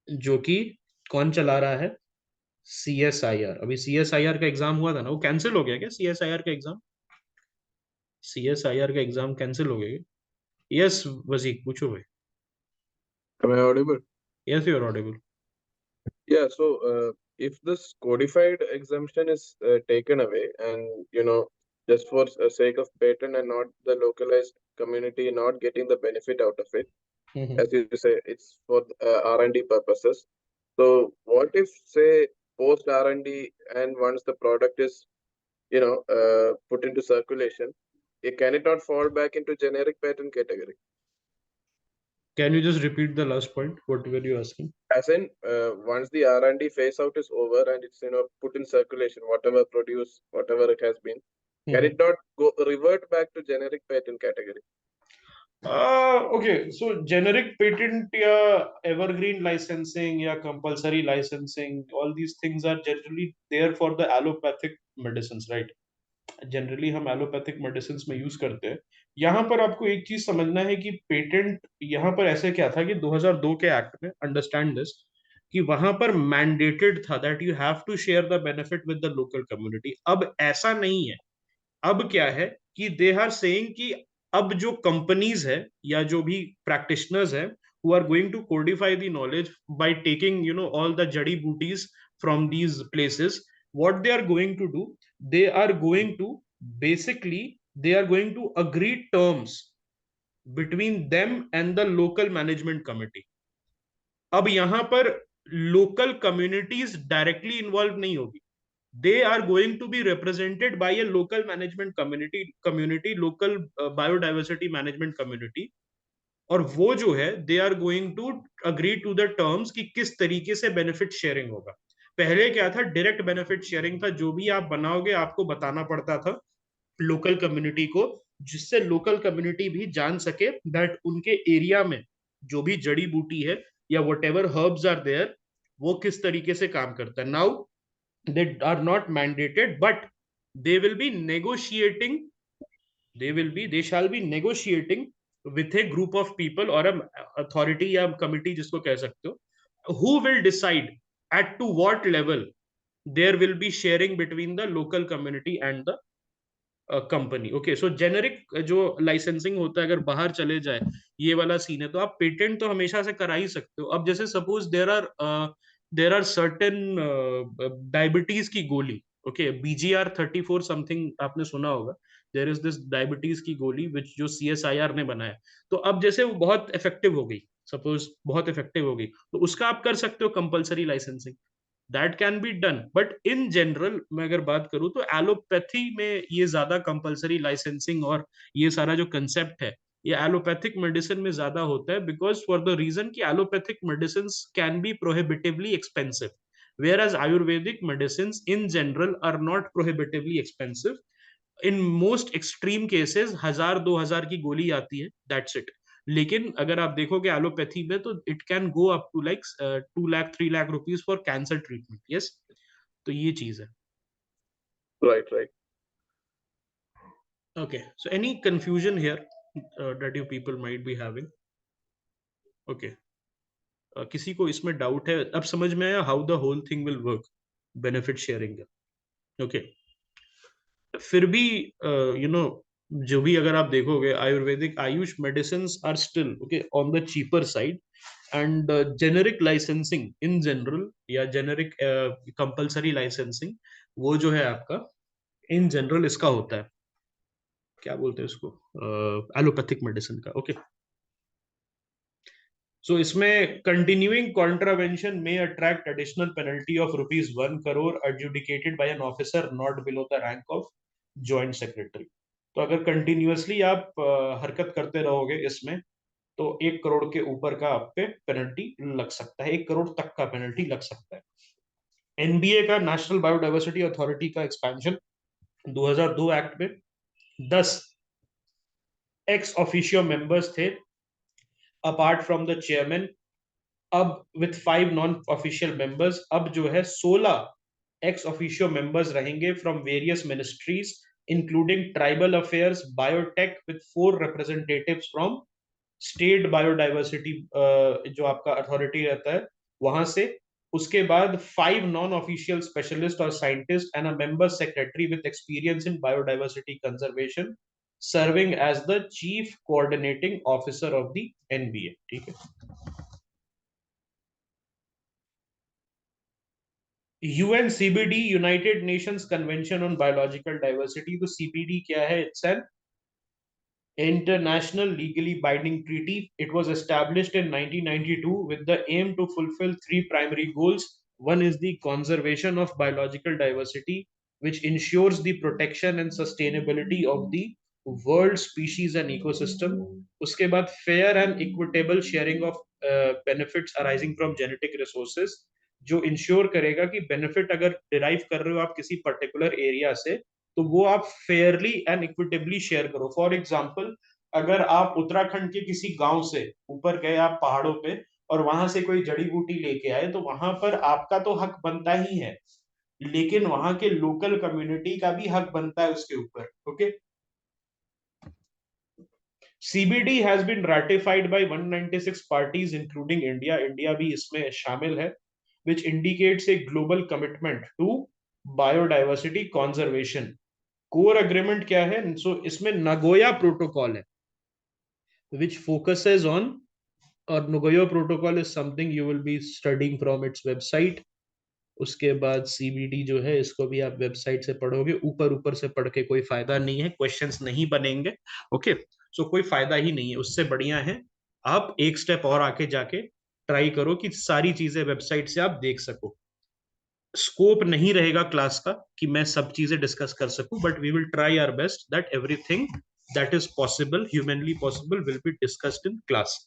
Speaker 1: जो कि कौन चला रहा है? सीएसआईआर. अभी सीएसआईआर का एग्जाम हुआ था ना, वो कैंसिल हो गया क्या? सीएसआईआर का एग्जाम, सीएसआईआर का एग्जाम कैंसिल हो गया? यस वजीक, पूछो भाई.
Speaker 2: Am I audible?
Speaker 1: Yes, you are audible.
Speaker 2: Yeah, so if this codified exemption is taken away and, just for sake of patent and not the localized community not getting the benefit out of it, as you say, it's for R&D purposes. So what if, say, post R&D and once the product is, put into circulation, can it not fall back into generic patent category?
Speaker 1: Can you just repeat the last point? What were you asking?
Speaker 2: As in, once the R&D phase out is over and it's put in circulation, whatever produce, whatever it has been, can it not go revert back to generic patent category?
Speaker 1: Okay, so generic patent या एवरग्रीन लाइसेंसिंग या compulsory licensing, all these things are generally there for the allopathic medicine, right? Generally हम एलोपैथिक मेडिसिन में यूज करते हैं. यहाँ पर आपको एक चीज समझना है कि पेटेंट, यहाँ पर ऐसे क्या था कि 2002 के एक्ट में, अंडरस्टैंड दिस, कि वहां पर मैंडेटेड था that you have to share the benefit with the local community. अब ऐसा नहीं है. अब क्या है कि दे आर सेइंग कि अब जो कंपनीज है या जो भी प्रैक्टिशनर्स है, who are going to codify the knowledge by taking all the jadi booties from these places, what they are going to do, they are going to basically, they are going to agree terms between them and the local management committee. अब यहां पर लोकल कम्युनिटीज डायरेक्टली इन्वॉल्व नहीं होगी, they are going to be represented by a local management community local biodiversity management community, और वो जो है they are going to agree to the terms कि किस तरीके से बेनिफिट शेयरिंग होगा। पहले क्या था, डायरेक्ट बेनिफिट शेयरिंग था, जो भी आप बनाओगे आपको बताना पड़ता था लोकल कम्युनिटी को, जिससे लोकल कम्युनिटी भी जान सके दैट उनके एरिया में जो भी जड़ी बूटी है या whatever herbs are there वो किस तरीके से काम करता है। Now they are not mandated, but they will be negotiating, they shall be negotiating with a group of people or a authority या committee जिसको कह सकते हो, who will decide at to what level there will be sharing between the local community and the company. Okay, so generic जो लाइसेंसिंग होता है अगर बाहर चले जाए ये वाला सीन है, तो आप पेटेंट तो हमेशा से करा ही सकते हो। अब जैसे suppose there are certain diabetes की गोली, ओके, BGR 34 समथिंग आपने सुना होगा, देर इज दिस डायबिटीज की गोली विच जो CSIR ने बनाया, तो अब जैसे वो बहुत इफेक्टिव हो गई, सपोज बहुत इफेक्टिव हो गई, तो उसका आप कर सकते हो compulsory licensing, that can be done. But in general मैं अगर बात करूं तो एलोपैथी में ये ज्यादा कंपलसरी लाइसेंसिंग और ये सारा जो कंसेप्ट है ये एलोपैथिक मेडिसिन में ज्यादा होता है, बिकॉज फॉर द रीजन कि allopathic medicine can be prohibitively expensive, whereas Ayurvedic medicine in general are not prohibitively expensive. In most extreme cases 1000-2000 की गोली आती है, दैट्स इट। लेकिन अगर आप देखोगे एलोपैथी में तो it can go up to like 2 lakh 3 lakh rupees for cancer treatment. Yes, तो ये चीज है।
Speaker 2: Right, right.
Speaker 1: Okay, so any confusion here that you people might be having? Okay, किसी को इसमें डाउट है? अब समझ में आया how the whole thing will work, benefit sharing का। ओके, फिर भी जो भी अगर आप देखोगे Ayurvedic AYUSH medicine are still okay on the cheaper side, and generic licensing in general या जेनेरिक कंपलसरी लाइसेंसिंग वो जो है आपका इन जनरल इसका होता है, क्या बोलते हैं इसको, एलोपैथिक मेडिसिन का। ओके, सो इसमें कंटिन्यूइंग कॉन्ट्रावेंशन में attract additional penalty of ₹1 crore adjudicated by an officer not below the rank of joint secretary. तो अगर कंटिन्यूअसली आप हरकत करते रहोगे इसमें तो 1 करोड़ के ऊपर का आप पे पेनल्टी लग सकता है, 1 करोड़ तक का पेनल्टी लग सकता है। NBA का नेशनल बायोडाइवर्सिटी अथॉरिटी का एक्सपेंशन 2002 एक्ट में 10 एक्स ऑफिशियो मेंबर्स थे अपार्ट फ्रॉम द चेयरमैन, अब विथ 5 नॉन ऑफिशियल मेंबर्स अब जो है 16 एक्स ऑफिशियो मेंबर्स रहेंगे from various ministries including tribal affairs, biotech, with 4 representatives from state biodiversity जो आपका अथॉरिटी रहता है वहां से। उसके बाद 5 नॉन ऑफिशियल स्पेशलिस्ट और scientist and a member secretary with experience in biodiversity conservation serving as the chief coordinating officer of the NBA। ठीक है, UNCBD United Nations convention on biological diversity, तो CBD क्या है? It's an international legally binding treaty. It was established in 1992 with the aim to fulfill 3 primary goals. One is the conservation of biological diversity, which ensures the protection and sustainability of the world species and ecosystem. उसके बाद fair and equitable sharing of benefits arising from genetic resources, जो इंश्योर करेगा कि बेनिफिट अगर डिराइव कर रहे हो आप किसी पर्टिकुलर एरिया से तो वो आप फेयरली एंड इक्विटेबली शेयर करो। फॉर एग्जाम्पल, अगर आप उत्तराखंड के किसी गांव से ऊपर गए आप पहाड़ों पे और वहां से कोई जड़ी बूटी लेके आए तो वहां पर आपका तो हक बनता ही है, लेकिन वहां के लोकल कम्युनिटी का भी हक बनता है उसके ऊपर। ओके, CBD has been ratified by 196 parties including India, India भी इसमें शामिल है, which indicates a global commitment to biodiversity conservation। Core agreement क्या है? सो इसमें नगोया प्रोटोकॉल है which focuses on, और Nagoya protocol is something you will be studying from its website. उसके बाद CBD जो है इसको भी आप वेबसाइट से पढ़ोगे, ऊपर ऊपर से पढ़ के कोई फायदा नहीं है, क्वेश्चंस नहीं बनेंगे। ओके, सो कोई फायदा ही नहीं है, उससे बढ़िया है आप एक स्टेप और आके जाके ट्राई करो कि सारी चीजें वेबसाइट से आप देख सको। स्कोप नहीं रहेगा क्लास का कि मैं सब चीजें डिस्कस कर सकूं, but we will try our best that everything that is possible, humanly possible, will be discussed in class.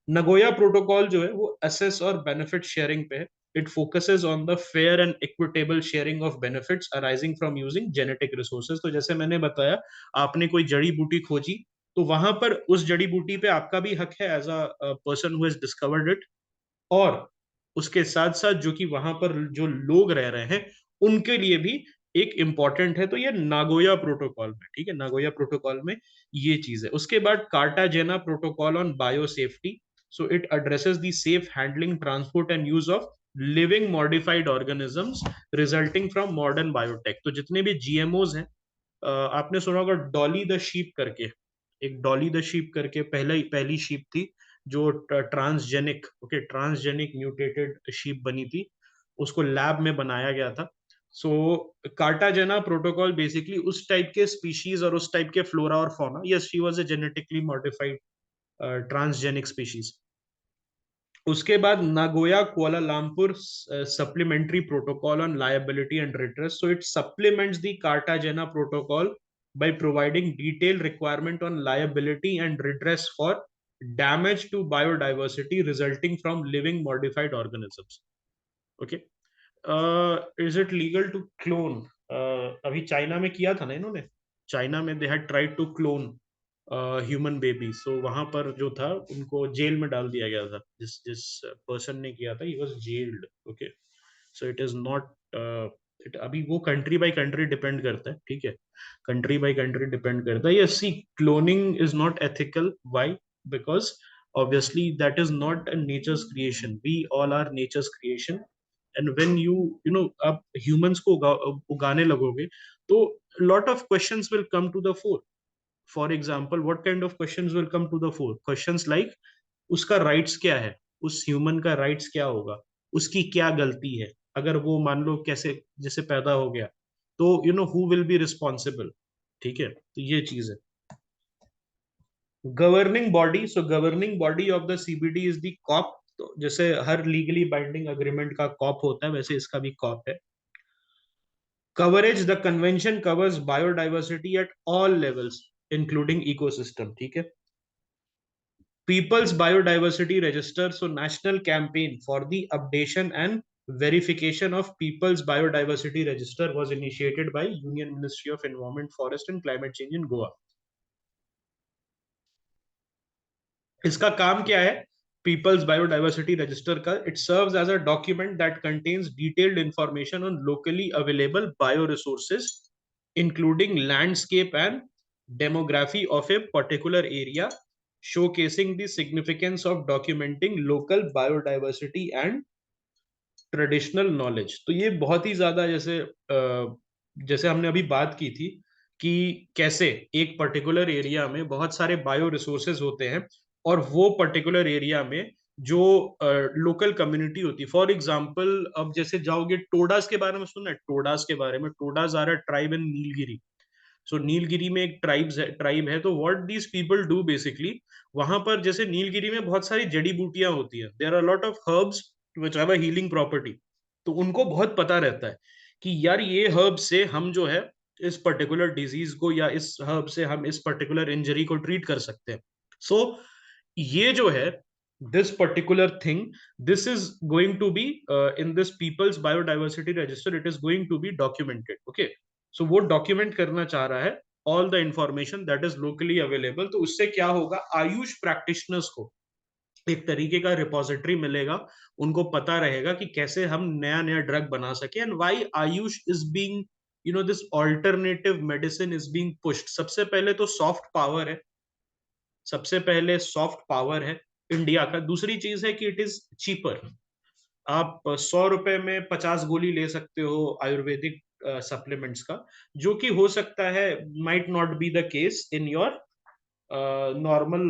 Speaker 1: Nagoya protocol जो है वो असेस और बेनिफिट शेयरिंग पे है। It focuses on the fair and equitable sharing of benefits arising from using genetic resources. तो जैसे मैंने बताया, आपने कोई जड़ी बूटी खोजी, तो वहां पर उस जड़ी बूटी पे आपका भी हक है as a person who has discovered it, और उसके साथ साथ जो कि वहां पर जो लोग रह रहे हैं उनके लिए भी एक इंपॉर्टेंट है। तो ये नागोया प्रोटोकॉल में, ठीक है, नागोया प्रोटोकॉल में ये चीज है। उसके बाद Cartagena protocol on bio safety. So it addresses the safe handling, transport and use of living modified organisms resulting from modern biotech. तो जितने भी जीएमओज हैं, आपने सुना होगा डॉली द शीप करके, एक डॉली द शीप करके पहले पहली शीप थी जो transgenic, okay, transgenic mutated sheep बनी थी, उसको लैब में बनाया गया था। सो कार्टाजेना प्रोटोकॉल बेसिकली उस टाइप के स्पीशीज और उस टाइप के फ्लोरा और fauna, yes she was a genetically modified transgenic species. उसके बाद Nagoya Kuala Lumpur supplementary protocol on liability and retrace. So it supplements the Cartagena protocol by providing detailed requirement on liability and redress for damage to biodiversity resulting from living modified organisms. Okay. Is it legal to clone? अभी चाइना में किया था ना इन्होंने, चाइना में they had tried to clone human baby. So वहां पर जो था उनको जेल में डाल दिया गया था, जिस जिस पर्सन ने किया था, he was gelled. Okay, so it is not it, अभी वो कंट्री बाय कंट्री डिपेंड करता है, ठीक है, कंट्री बाय कंट्री डिपेंड करता है। Yes, see, cloning is not ethical. Why? Because obviously that is not a nature's creation, we all are nature's creation, and when you know आप humans को उगाने लगोगे तो lot of questions will come to the fore. For example, what kind of questions will come to the fore? Questions like उसका राइट्स क्या है, उस ह्यूमन का राइट्स क्या होगा, उसकी क्या गलती है अगर वो मान लो कैसे जैसे पैदा हो गया, तो you know who will be responsible. ठीक है, तो ये चीज है। Governing body, so governing body of the CBD is the COP. तो जैसे हर लीगली बाइंडिंग अग्रीमेंट का कॉप होता है, वैसे इसका भी कॉप है। Coverage, the convention covers biodiversity at all levels including ecosystem. ठीक है। People's Biodiversity Register, so national campaign for the updation and verification of People's Biodiversity Register was initiated by Union Ministry of Environment, Forest and Climate Change in Goa. इसका काम क्या है? People's Biodiversity Register का, it serves as a document that contains detailed information on locally available bioresources, including landscape and demography of a particular area, showcasing the significance of documenting local biodiversity and traditional knowledge. तो ये बहुत ही ज्यादा जैसे हमने अभी बात की थी कि कैसे एक पर्टिकुलर एरिया में बहुत सारे बायो रिसोर्सेज होते हैं, और वो पर्टिकुलर एरिया में जो लोकल कम्युनिटी होती है, फॉर एग्जांपल अब जैसे जाओगे टोडास के बारे में सुनना है, टोडास के बारे में, Todas are a tribe in Nilgiri. So Nilgiri में एक ट्राइब है, तो what these people do basically, वहां पर जैसे नीलगिरी में बहुत सारी जड़ी बूटियां होती है, there are lot of herbs which have a healing property. तो उनको बहुत पता रहता है कि यार ये हर्ब से हम जो है इस पर्टिकुलर डिजीज को, या इस हर्ब से हम इस पर्टिकुलर इंजरी को ट्रीट कर सकते हैं। सो ये जो है this particular thing, this is going to be in this people's biodiversity register, it is going to be documented. Okay, so वो डॉक्यूमेंट करना चाह रहा है all the information that is locally available. तो उससे क्या होगा, आयुष प्रैक्टिशनर्स को एक तरीके का रिपोजिटरी मिलेगा, उनको पता रहेगा कि कैसे हम नया नया ड्रग बना सके, and why Ayush is being, you know, this alternative medicine is being pushed. सबसे पहले तो सॉफ्ट पावर है, सबसे पहले सॉफ्ट पावर है इंडिया का। दूसरी चीज है कि इट इज चीपर। आप 100 रुपए में 50 गोली ले सकते हो आयुर्वेदिक सप्लीमेंट्स का, जो कि हो सकता है might not be the case in your normal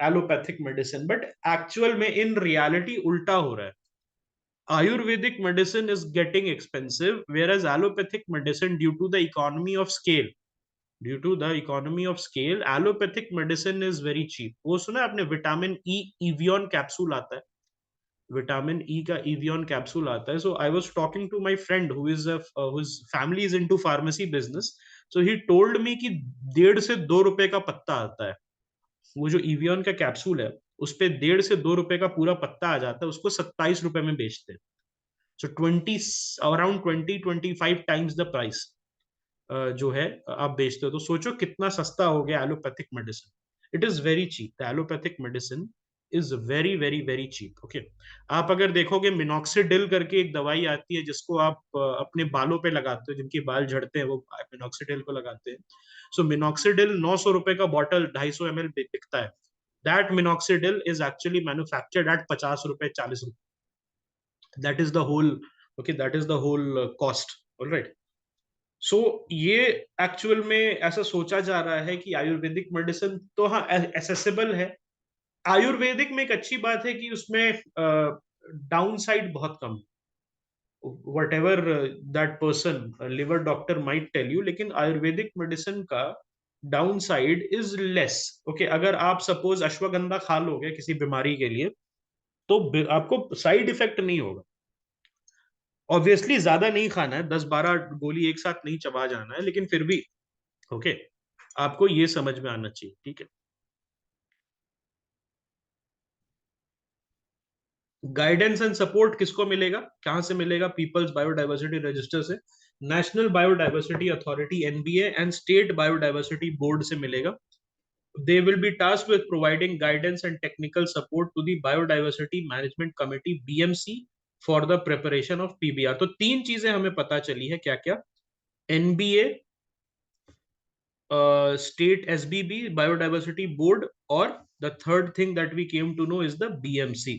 Speaker 1: allopathic medicine, but actual में इन रियलिटी उल्टा हो रहा है। Ayurvedic medicine is getting expensive, whereas allopathic medicine, due to the economy of scale, allopathic medicine is very cheap. वो सुना है आपने, विटामिन ई इवियन कैप्सूल आता है, विटामिन ई का इवियन कैप्सूल आता है. So I was talking to my friend who is whose family is into pharmacy business. So he told me कि 1.5 से 2 रुपए का पत्ता आता है. वो जो इवियन का कैप्सूल है उस पे 1.5 से 2 रुपए का पूरा पत्ता आ जाता है, उसको 27 रुपए में बेचते हैं. सो 20 अराउंड 20-25 टाइम्स द प्राइस जो है आप बेचते हो. तो सोचो कितना सस्ता हो गया allopathic medicine. It is very cheap. The allopathic medicine is very very very cheap. Okay. आप अगर देखोगे मिनॉक्सिडिल करके एक दवाई आती है जिसको आप अपने बालों पे लगाते हो, जिनके बाल झड़ते हैं वो मिनॉक्सिडिल को लगाते हैं. सो मिनॉक्सिडिल 900 रुपए का बॉटल 250 ml बिकता है. That minoxidil is actually manufactured at 50 रुपए 40 रुपए. That is the whole. Okay, that is the whole cost. Alright. So ये एक्चुअल में ऐसा सोचा जा रहा है कि आयुर्वेदिक मेडिसिन तो हाँ एसेसिबल है. आयुर्वेदिक में एक अच्छी बात है कि उसमें डाउन साइड बहुत कम. Whatever that person liver doctor might tell you, लेकिन आयुर्वेदिक मेडिसिन का downside is less. Okay, अगर आप सपोज अश्वगंधा खा लोगे किसी बीमारी के लिए तो आपको साइड इफेक्ट नहीं होगा. ऑब्वियसली ज्यादा नहीं खाना है, 10-12 गोली एक साथ नहीं चबा जाना है, लेकिन फिर भी ओके, आपको ये समझ में आना चाहिए. ठीक है. गाइडेंस एंड सपोर्ट किसको मिलेगा, कहां से मिलेगा? पीपल्स बायोडाइवर्सिटी रजिस्टर से, national biodiversity authority NBA and state biodiversity board से मिलेगा. They will be task with providing guidance and technical support to the biodiversity management committee BMC for the preparation of PBR. तो तीन चीजें हमें पता चली है. क्या क्या? NBA, state SBB, biodiversity board, or the third thing that we came to know is the BMC,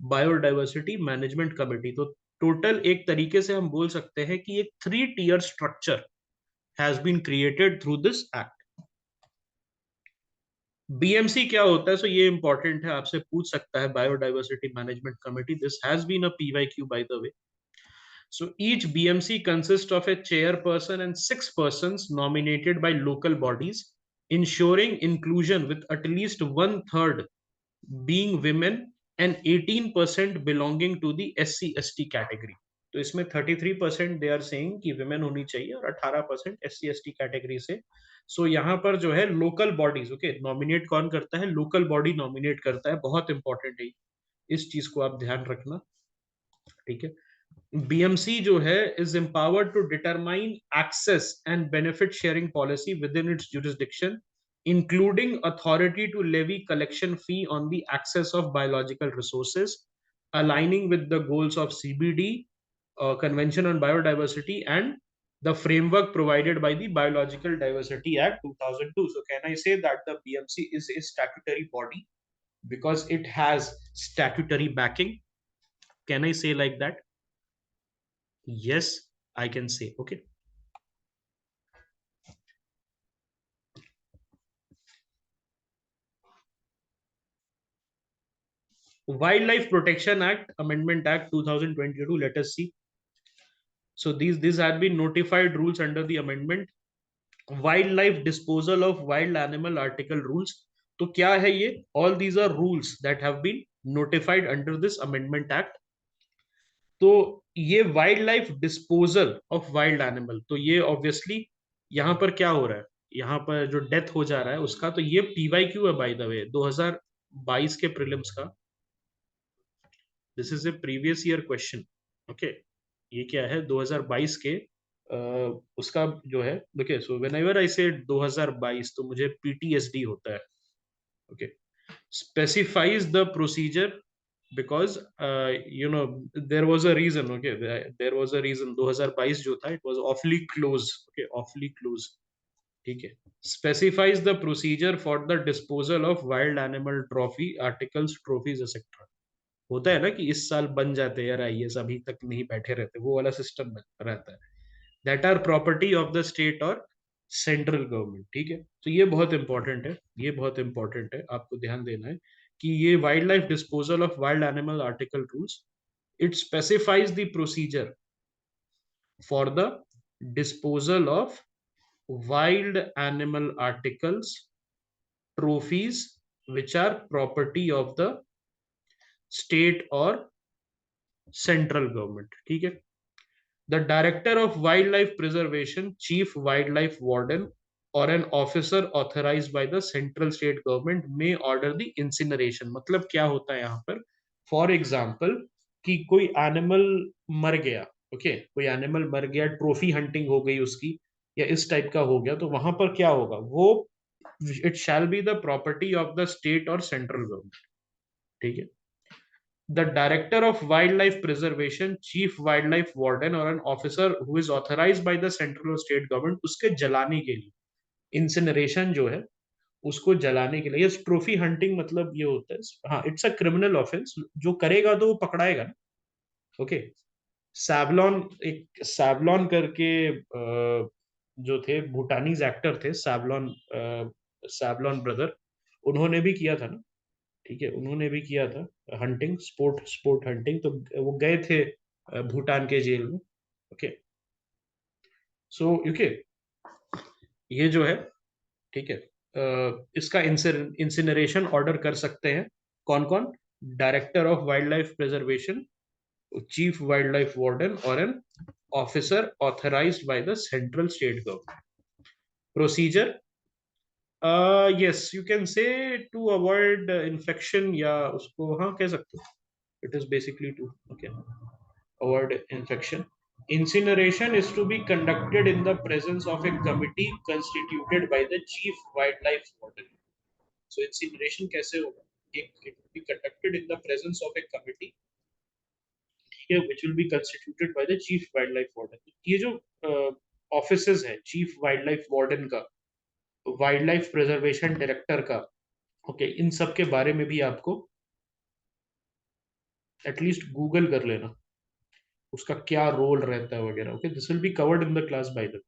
Speaker 1: biodiversity management committee. तो टोटल एक तरीके से हम बोल सकते हैं कि एक 3 tier structure has been created through this act. BMC क्या होता है? सो ये इंपॉर्टेंट है, आपसे पूछ सकता है. Biodiversity management committee, this has been a PYQ by the way. So each BMC consists of a chairperson and 6 persons nominated by local bodies, ensuring inclusion with at least 1/3 being women and 18% belonging to the SC/ST category. तो इसमें 33% दे आर सेइंग कि विमेन होनी चाहिए और 18% SC/ST कैटेगरी से. सो यहाँ पर जो है लोकल बॉडीज, ओके, नॉमिनेट कौन करता है? लोकल बॉडी नॉमिनेट करता है. बहुत इंपॉर्टेंट है, इस चीज को आप ध्यान रखना. ठीक है. BMC जो है is empowered to determine access and benefit sharing policy within its jurisdiction, including authority to levy collection fee on the access of biological resources, aligning with the goals of CBD, Convention on Biodiversity, and the framework provided by the Biological Diversity Act 2002. So can I say that the BMC is a statutory body because it has statutory backing? Can I say like that? Yes, I can say. Okay. Wildlife Protection Act, Amendment Act 2022. Let us see. So these have been notified rules under the amendment. Wildlife disposal of wild animal article rules. तो क्या है ये? All these are rules that have been notified under this amendment act. तो ये wild life disposal of wild animal, तो ये ऑब्वियसली यहाँ पर क्या हो रहा है? यहाँ पर जो डेथ हो जा रहा है उसका, तो ये PYQ है बाय द वे 2022 के प्रीलिम्स का. This is a previous year question. Okay, ये क्या है 2022 के उसका जो है. ओके, सो व्हेनेवर आई से 2022 तो मुझे PTSD होता है. Okay, specifies the procedure because there was a reason. Okay, there was a reason 2022 जो था it was awfully close. Okay, awfully close. ठीक है. Specifies the procedure for the disposal of wild animal trophy articles, trophies etc. होता है ना कि इस साल बन जाते हैं यार IAS, अभी तक नहीं बैठे रहते, वो वाला सिस्टम रहता है. That are property of the state और सेंट्रल गवर्नमेंट. ठीक है. तो ये बहुत इंपॉर्टेंट है, ये बहुत इंपॉर्टेंट है, आपको ध्यान देना है कि ये wild life disposal of wild animal article rules, it specifies the procedure for the disposal of wild animal articles, trophies which are property of the state or central government, ठीक है। The director of wildlife preservation, chief wildlife warden और an officer authorised by the central state government may order the incineration. मतलब क्या होता है यहाँ पर, फॉर एग्जाम्पल कि कोई एनिमल मर गया, ओके, कोई एनिमल मर गया, ट्रॉफी हंटिंग हो गई उसकी, या इस टाइप का हो गया, तो वहां पर क्या होगा, वो it shall be the property of the state और सेंट्रल गवर्नमेंट, ठीक है। The director of wildlife preservation, chief wildlife warden और an officer who is authorised by the central और स्टेट गवर्नमेंट, उसके जलाने के लिए, इंसिनरेशन जो है उसको जलाने के लिए। ये ट्रॉफी हंटिंग मतलब ये होता है, हाँ, इट्स अ क्रिमिनल ऑफेंस, जो करेगा तो वो पकड़ाएगा ना, ओके। सैवलॉन, एक सैवलॉन करके जो थे भूटानीज एक्टर थे, सैवलॉन, सैवलॉन ब्रदर, उन्होंने भी किया था ना, ठीक है, उन्होंने भी किया था हंटिंग, स्पोर्ट हंटिंग, तो वो गए थे भूटान के जेल में, ओके। सो ओके, ये जो है, ठीक है, इसका इंसिनरेशन ऑर्डर कर सकते हैं कौन कौन, director of wildlife preservation, chief wildlife warden और an officer authorised by the central state government. Procedure, yes you can say to avoid infection, या उसको हाँ कह सकते हो, it is basically to, okay, avoid infection. Incineration is to be conducted in the presence of a committee constituted by the chief wildlife warden. So incineration कैसे होगा, it will be conducted in the presence of a committee, ठीक है, which will be constituted by the chief wildlife warden. ये जो ऑफिसेज है, चीफ वाइल्ड लाइफ वार्डन का, वाइल्ड लाइफ प्रिजर्वेशन डायरेक्टर का, ओके, इन सब के बारे में भी आपको एटलीस्ट गूगल कर लेना, उसका क्या रोल रहता है वगैरह, okay, this will be covered in the class by the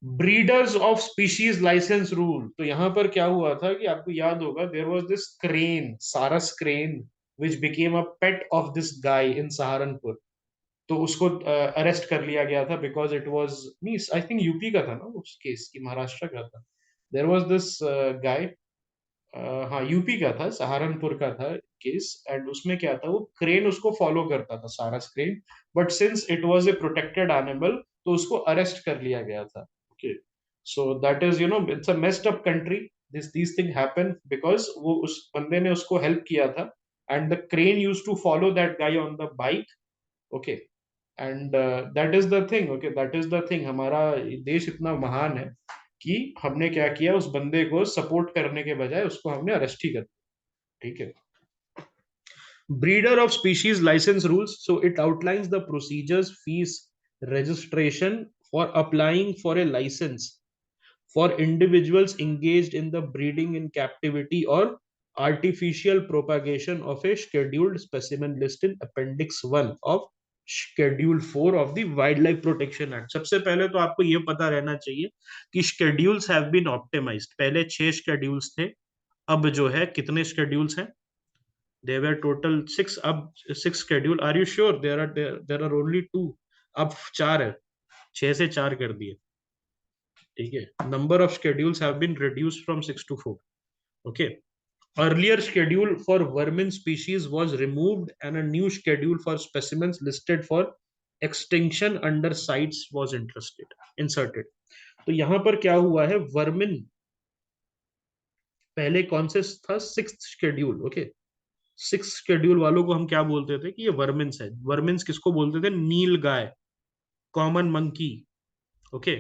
Speaker 1: breeders of species license rule. तो यहां पर क्या हुआ था कि आपको याद होगा, there was this crane, sarus crane, which became a pet of this guy in Saharanpur. तो उसको अरेस्ट कर लिया गया था बिकॉज इट वाज, नहीं आई थिंक यूपी का था ना उस केस की, महाराष्ट्र का था। देयर वाज दिस गाय, हाँ यूपी का था, सहारनपुर का था केस, एंड उसमें क्या था, वो क्रेन उसको फॉलो करता था, sarus crane, but since it was a protected animal, तो उसको अरेस्ट कर लिया गया था, okay. So that is, you know, it's a messed up country, this thing happen because वो उस बंदे ने उसको हेल्प किया था, and the crane use to follow that guy on the bike, okay. And that is the thing, okay, that is the thing, हमारा देश इतना महान है कि हमने क्या किया, उस बंदे को सपोर्ट करने के बजाय उसको हमने अरेस्ट ही कर दिया, ठीक है। Breeder of species license rules, so it outlines the procedures, fees, registration for applying for a license for individuals engaged in the breeding in captivity or artificial propagation of a scheduled specimen list in appendix 1 of schedule 4 of the wildlife protection act। सबसे पहले तो आपको यह पता रहना चाहिए कि schedules have been optimized, पहले 6 schedules थे, अब जो है कितने schedules हैं, there were total 6, अब 6 schedule, are you sure there are only 2, अब 4 है, 6 से 4 कर दिए, ठीक है। Number of schedules have been reduced from 6 to 4, okay। Earlier schedule for vermin species was removed and a new schedule for specimens listed for extinction under CITES was inserted। तो यहां पर क्या हुआ है, वर्मिन पहले कौन से था, 6th schedule, okay. 6th schedule वालों को हम क्या बोलते थे कि ये वर्मिन्स है। वर्मिन्स किसको बोलते थे, नील गाय, कॉमन मंकी, ओके,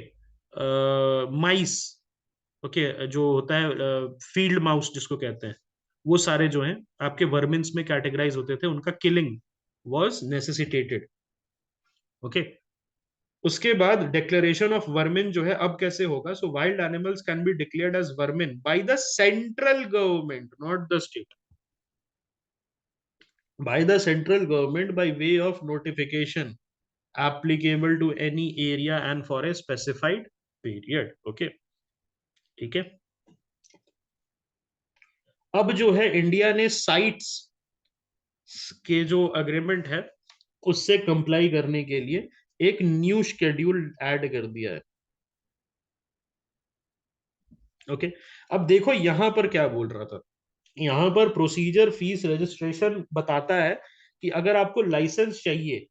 Speaker 1: माइस, ओके, जो होता है फील्ड माउस जिसको कहते हैं, वो सारे जो हैं आपके वर्मिन्स में कैटेगराइज होते थे, उनका किलिंग वाज नेसेसिटेटेड, ओके। उसके बाद डिक्लेरेशन ऑफ वर्मिन जो है अब कैसे होगा, so wild animals can be declared as vermin by the central government, not the state, by the central government by way of notification applicable to any area and for a specified period, okay, ठीक है। अब जो है इंडिया ने साइट्स के जो अग्रीमेंट है उससे कंप्लाई करने के लिए एक न्यू शेड्यूल ऐड कर दिया है, ओके। अब देखो यहां पर क्या बोल रहा था, यहां पर प्रोसीजर, फीस, रजिस्ट्रेशन बताता है कि अगर आपको लाइसेंस चाहिए,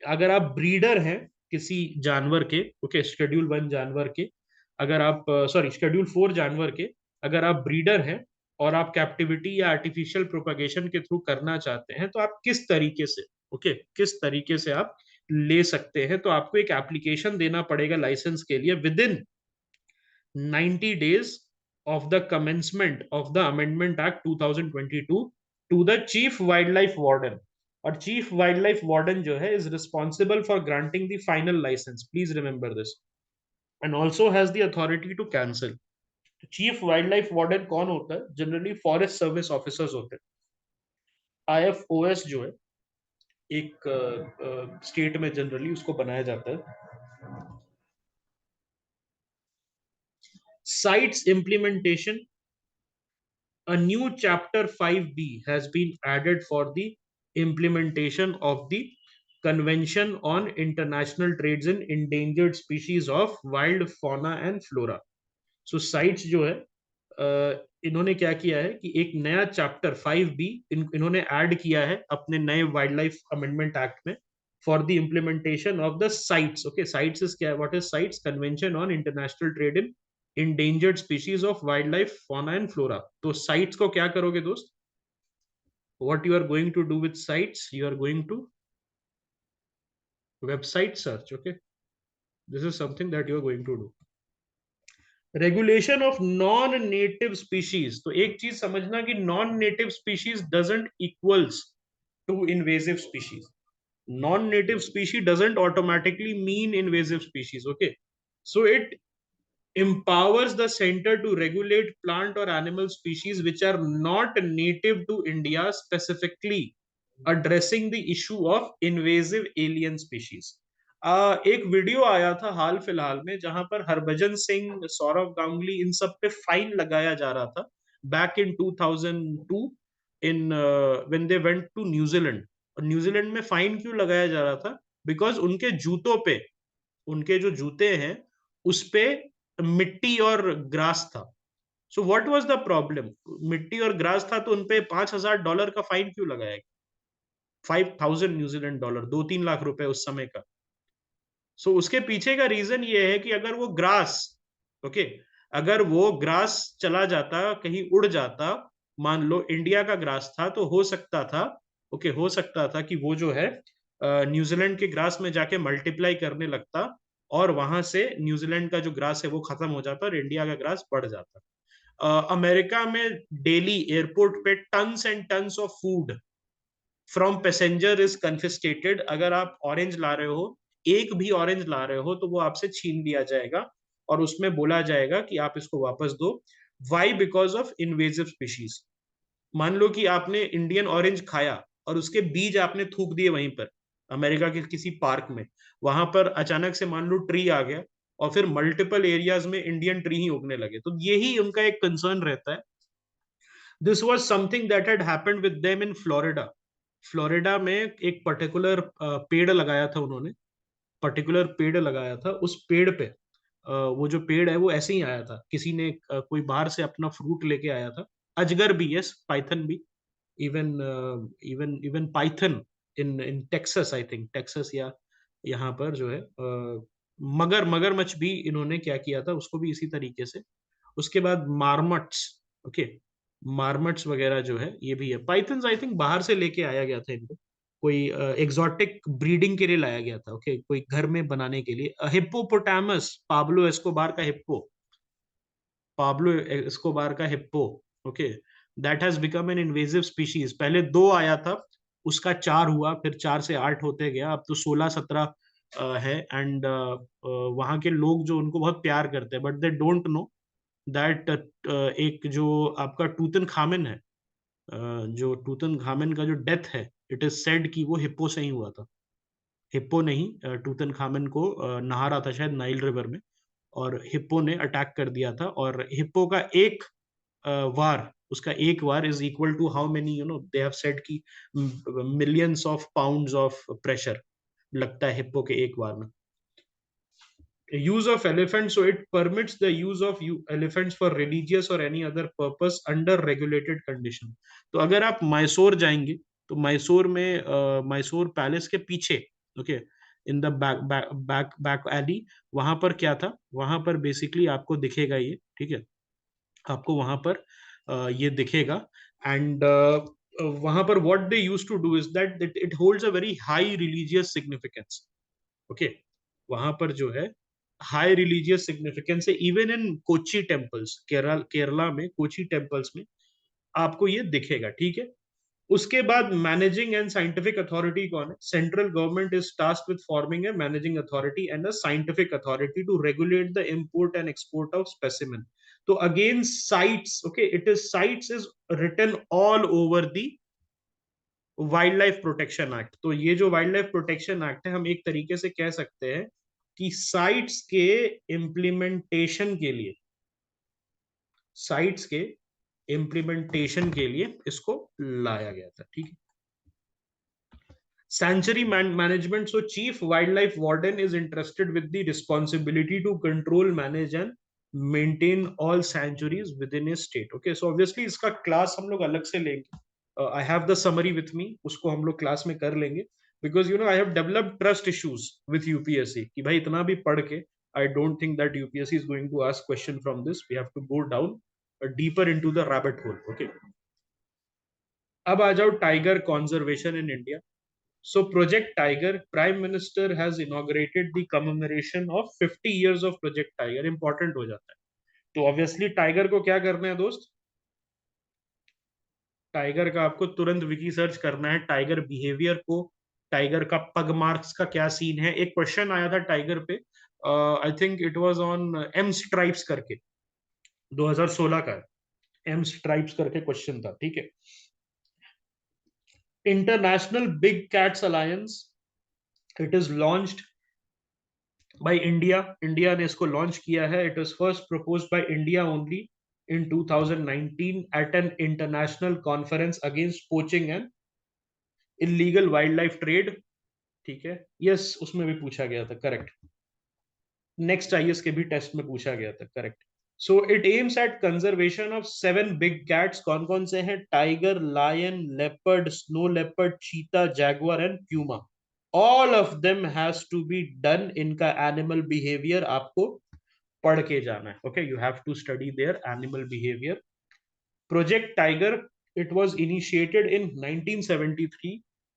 Speaker 1: अगर आप ब्रीडर हैं किसी जानवर के, ओके, शेड्यूल 1 जानवर के, अगर आप सॉरी शेड्यूल 4 जानवर के, अगर आप ब्रीडर हैं और आप कैप्टिविटी या आर्टिफिशियल प्रोपगेशन के थ्रू करना चाहते हैं, तो आप किस तरीके से, ओके, किस तरीके से आप ले सकते हैं। तो आपको एक एप्लीकेशन देना पड़ेगा लाइसेंस के लिए with in 90 days of the commencement of the Amendment Act 2022 to the Chief Wildlife Warden. और चीफ वाइल्ड लाइफ वार्डन जो है is responsible for granting the final license, please remember this, and also has the authority to cancel. Chief wildlife warden कौन होता है? जनरली फॉरेस्ट सर्विस ऑफिसर्स होते हैं। IFOS जो है एक स्टेट में जनरली उसको बनाया जाता है। Sites implementation, a new chapter 5B has been added for the implementation of the convention on international trades in endangered species of wild fauna and flora. So sites जो है इन्होंने क्या किया है कि एक नया चैप्टर 5B इन्होंने ऐड किया है अपने नए वाइल्ड लाइफ अमेंडमेंट एक्ट में for the implementation of the sites. Okay, sites is क्या है? What is sites? Convention on international trade in endangered species of wildlife, fauna and flora. तो sites को क्या करोगे दोस्त? What you are going to do with sites? You are going to website search. Okay, this is something that you are going to do. Regulation of non native species, तो एक चीज समझना कि non native species doesn't equals to invasive species. Non native species doesn't automatically mean invasive species. Okay, so it empowers the center to regulate plant or animal species which are not native to India, specifically addressing the issue of invasive alien species. एक वीडियो आया था हाल फिलहाल में जहां पर हरभजन सिंह, सौरव गांगुली, इन सब पे फाइन लगाया जा रहा था back in 2002 in when they went to New Zealand. और न्यूजीलैंड में फाइन क्यों लगाया जा रहा था? बिकॉज उनके जूतों पे, उनके जो जूते हैं उस पे मिट्टी और ग्रास था। So what was the problem? मिट्टी और ग्रास था तो उनपे $5,000 का फाइन क्यों लगाया गया? 5,000 न्यूजीलैंड डॉलर, 2-3 लाख रुपए उस समय का। सो उसके पीछे का रीजन ये है कि अगर वो ग्रास, ओके, अगर वो ग्रास चला जाता, कहीं उड़ जाता, मान लो इंडिया का ग्रास था, तो हो सकता था, ओके, हो सकता था कि वो जो है न्यूजीलैंड के ग्रास में जाके मल्टीप्लाई करने लगता और वहां से न्यूजीलैंड का जो ग्रास है वो खत्म हो जाता और इंडिया का ग्रास बढ़ जाता। अमेरिका में डेली एयरपोर्ट पे tons and tons of food from passenger is confiscated. अगर आप ऑरेंज ला रहे हो, एक भी ऑरेंज ला रहे हो, तो वो आपसे छीन लिया जाएगा और उसमें बोला जाएगा कि आप इसको वापस दो। Why? Because of invasive species. मान लो कि आपने इंडियन ऑरेंज खाया और उसके बीज आपने थूक दिए वहीं पर अमेरिका के किसी पार्क में, वहां पर अचानक से मान लो ट्री आ गया और फिर मल्टीपल एरियाज में इंडियन ट्री ही उगने लगे, तो यही उनका एक कंसर्न रहता है। This was something that had happened with them in Florida. Florida में एक पर्टिकुलर पेड़ लगाया था उन्होंने, पर्टिकुलर पेड़ लगाया था। उस पेड़ पे वो जो पेड़ है वो ऐसे ही आया था, किसी ने कोई बाहर से अपना फ्रूट लेके आया था। अजगर भी, यस, पाइथन भी, even even Python in Texas, I think Texas या यहाँ पर जो है मगरमच्छ भी इन्होंने क्या किया था, उसको भी इसी तरीके से। उसके बाद मार्मट्स, ओके, मार्मट्स वगैरह जो है ये भी है। पाइथन्स आई थिंक बाहर से लेके आया गया था इनको, कोई एग्जॉटिक ब्रीडिंग के लिए लाया गया था, ओके, कोई घर में बनाने के लिए। हिप्पोपोटामस, पाब्लो एस्कोबार का हिप्पो, पाब्लो एस्कोबार का hippo, okay, that has become an invasive species. पहले 2 आया था, उसका 4 हुआ, फिर 4 से 8 होते गया, अब तो 16-17 है। एंड वहां के लोग जो उनको बहुत प्यार करते हैं, but they don't know that एक जो आपका टूतन खामिन है, जो टूतन खामिन का जो डेथ है, इट इज सेड कि वो हिप्पो से ही हुआ था। हिप्पो नहीं, टूतन खामिन को नहा रहा था शायद नाइल रिवर में, और हिप्पो ने अटैक कर दिया था। और हिप्पो का एक वार, उसका एक वार is equal to how many, they have said कि millions of pounds of pressure लगता है हिप्पो के एक वार में। use of elephants, so it permits the use of elephants for religious or any other purpose under regulated condition। तो अगर आप मैसूर जाएंगे, तो मैसूर में मैसूर पैलेस के पीछे, okay, in the back back back back alley, वहां पर क्या था, वहां पर बेसिकली आपको दिखेगा ये, ठीक है, आपको वहां पर ये दिखेगा। एंड वहां पर what they use to do is that it holds a very high religious significance, okay, वहां पर जो है हाई रिलीजियस सिग्निफिकेंस है, even in Kochi temples, Kerala में कोची टेम्पल्स में आपको ये दिखेगा, ठीक है। उसके बाद मैनेजिंग एंड साइंटिफिक अथॉरिटी कौन है? Central government is tasked with forming a managing authority and a scientific authority to regulate the import and export of specimen. तो again CITES, okay, it is CITES is written all over the wildlife protection act. तो ये जो वाइल्ड लाइफ प्रोटेक्शन एक्ट है, हम एक तरीके से कह सकते हैं कि साइट्स के इम्प्लीमेंटेशन के लिए, साइट्स के इम्प्लीमेंटेशन के लिए इसको लाया गया था, ठीक है। Sanctuary management. So chief wildlife warden is entrusted with the responsibility to control, manage and maintain all sanctuaries within a state. Okay, so obviously इसका class हम लोग अलग से लेंगे. I have the summary with me. उसको हम लोग class में कर लेंगे. Because you know I have developed trust issues with UPSC कि भाई इतना भी पढ़ के I don't think that UPSC is going to ask question from this. We have to go down deeper into the rabbit hole. Okay. अब आ जाओ tiger conservation in India. So Project Tiger, Prime Minister has inaugurated the commemoration of 50 years of Project Tiger. Important हो जाता है। तो obviously टाइगर को क्या करना है दोस्त? टाइगर का आपको तुरंत विकी सर्च करना है, टाइगर बिहेवियर को, टाइगर का पग मार्क्स का क्या सीन है। एक क्वेश्चन आया था टाइगर पे, I think it was on M stripes करके, 2016 का, एम स्ट्राइप्स करके क्वेश्चन था, ठीक है। International big cats alliance, it is launched by India, India ने इसको लॉन्च किया है। It was first proposed by India only in 2019 at an international conference against poaching and illegal wildlife trade, ठीक है। यस, उसमें भी पूछा गया था, करेक्ट। नेक्स्ट आईएएस के भी टेस्ट में पूछा गया था, correct. So it aims at conservation of 7 big cats. कौन कौन से हैं? Tiger, lion, leopard, snow leopard, cheetah, jaguar and puma. All of them has to be done. इनका एनिमल बिहेवियर आपको पढ़ के जाना है, okay, you have to study their animal behaviour. Project tiger, it was initiated in 1973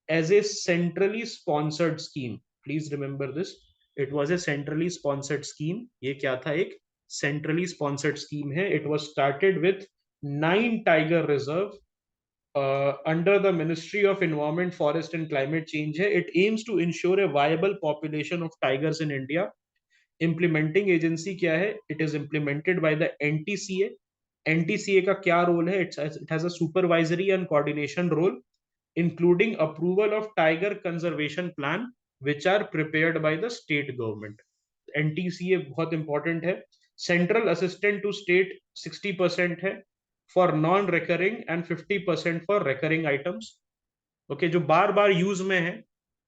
Speaker 1: as a centrally sponsored scheme. Please remember this. It was a centrally sponsored scheme. ये क्या था? एक centrally sponsored scheme है. It was started with 9 tiger reserve under the Ministry of Environment, Forest and Climate Change है. It aims to ensure a viable population of tigers in India. Implementing agency क्या है? It is implemented by the NTCA. NTCA का क्या रोल है? It has a supervisory and coordination role, including approval of tiger conservation plan, which are prepared by the state government. NTCA बहुत important है. Central assistant to state 60% है for non-recurring and 50% for recurring items. Okay, जो बार बार यूज में है।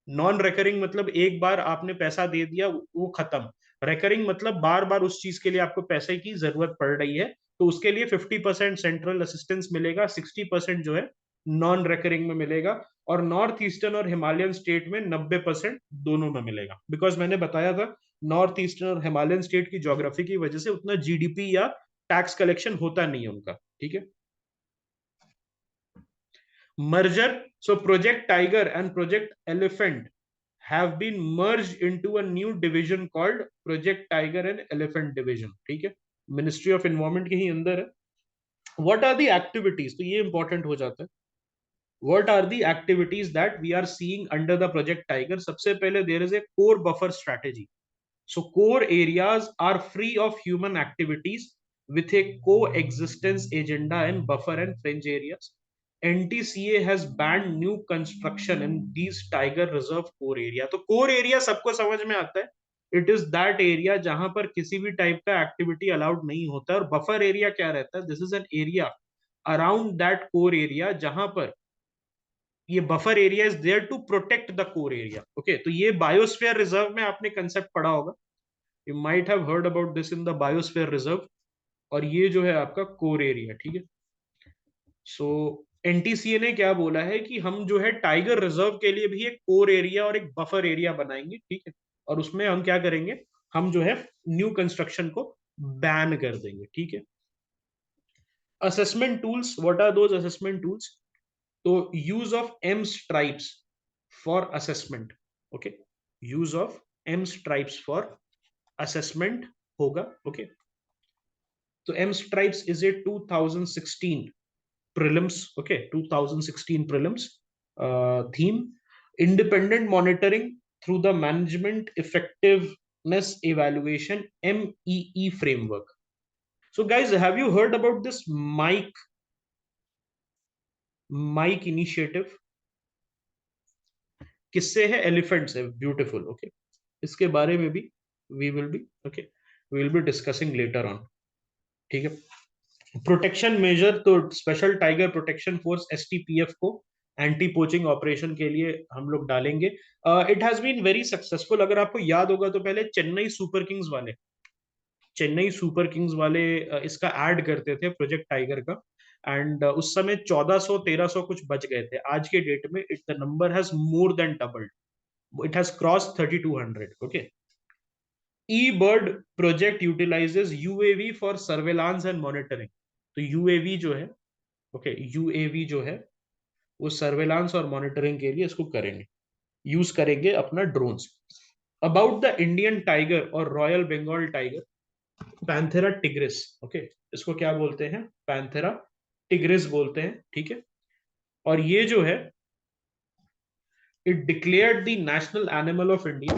Speaker 1: नॉन रेकरिंग मतलब एक बार आपने पैसा दे दिया वो खत्म। रेकरिंग मतलब बार बार उस चीज के लिए आपको पैसे की जरूरत पड़ रही है, तो उसके लिए 50% सेंट्रल असिस्टेंस मिलेगा, 60% जो है नॉन रेकरिंग में मिलेगा। और नॉर्थ ईस्टर्न और हिमालयन स्टेट में 90% दोनों में मिलेगा। बिकॉज मैंने बताया था नॉर्थ ईस्टर्न और हिमालयन स्टेट की ज्योग्राफी की वजह से उतना जीडीपी या टैक्स कलेक्शन होता नहीं है उनका, ठीक है। Merger. So Project Tiger and Project Elephant have been merged into a new division called Project Tiger and Elephant Division. ठीक है, मिनिस्ट्री ऑफ एनवायरमेंट के ही अंदर है। What are the activities? तो ये इंपॉर्टेंट हो जाता है। What are the activities that we are seeing under the Project Tiger? सबसे पहले there is a core buffer strategy. So core areas are free of human activities with a coexistence agenda in buffer and fringe areas. NTCA has banned new construction in these tiger reserve core area. तो core area सबको समझ में आता है। It is that area जहां पर किसी भी टाइप का एक्टिविटी अलाउड नहीं होता। और बफर एरिया क्या रहता है? This is an area around that core area जहां पर ये buffer area is there to protect the core area. Okay, तो ये बायोस्फीयर रिजर्व में आपने कंसेप्ट पढ़ा होगा। You might have heard about this in the biosphere reserve. और ये जो है आपका कोर एरिया, ठीक है। सो एनटीसीए ने क्या बोला है कि हम जो है टाइगर रिजर्व के लिए भी एक कोर एरिया और एक बफर एरिया बनाएंगे, ठीक है, और उसमें हम क्या करेंगे, हम जो है न्यू कंस्ट्रक्शन को बैन कर देंगे, ठीक है। Assessment tools, what are those assessment tools? तो use of M stripes for assessment, okay, use of M stripes for assessment होगा, ओके। तो M stripes is a 2016 prelims, okay, 2016 prelims theme, independent monitoring through the management effectiveness evaluation, MEE framework. So guys, have you heard about this mike initiative? किससे है? एलिफेंट से, ब्यूटीफुल, ओके। इसके बारे में भी we will be, okay, we will be discussing later on, ठीक है। प्रोटेक्शन मेजर, तो special tiger protection force STPF को एंटी पोचिंग ऑपरेशन के लिए हम लोग डालेंगे। It has been very successful. अगर आपको याद होगा तो पहले चेन्नई सुपर किंग्स वाले इसका ऐड करते थे प्रोजेक्ट टाइगर का, एंड उस समय 1400 1300 कुछ बच गए थे। आज के डेट में it the number has more than doubled, it has cross 3200, okay. E bird project utilises UAV for surveillance and monitoring. तो यूएवी जो है, ओके, यूएवी जो है वो सर्वेलांस और मॉनिटरिंग के लिए इसको करेंगे, यूज करेंगे अपना drones. About the Indian tiger और royal Bengal tiger, panthera tigris, okay, इसको क्या बोलते हैं? पैंथेरा टिग्रिस बोलते हैं, ठीक है। और ये जो है, it declared the national animal of India.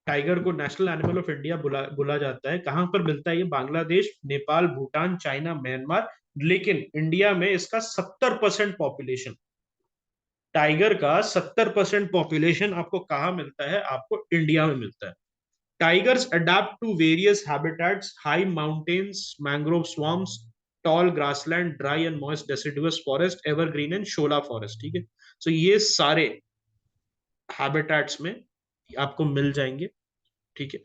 Speaker 1: Tiger को नेशनल एनिमल ऑफ इंडिया बोला जाता है। कहां पर मिलता है ये? Bangladesh, Nepal, Bhutan, China, Myanmar. लेकिन इंडिया में इसका 70% पॉपुलेशन, टाइगर का 70% पॉपुलेशन आपको कहां मिलता है? आपको इंडिया में मिलता है। Tigers adapt to various habitats, high mountains, mangrove swamps, tall grassland, dry and moist deciduous forest, evergreen and shola forest, ठीक है। सो ये सारे हैबिटेट्स में आपको मिल जाएंगे, ठीक है।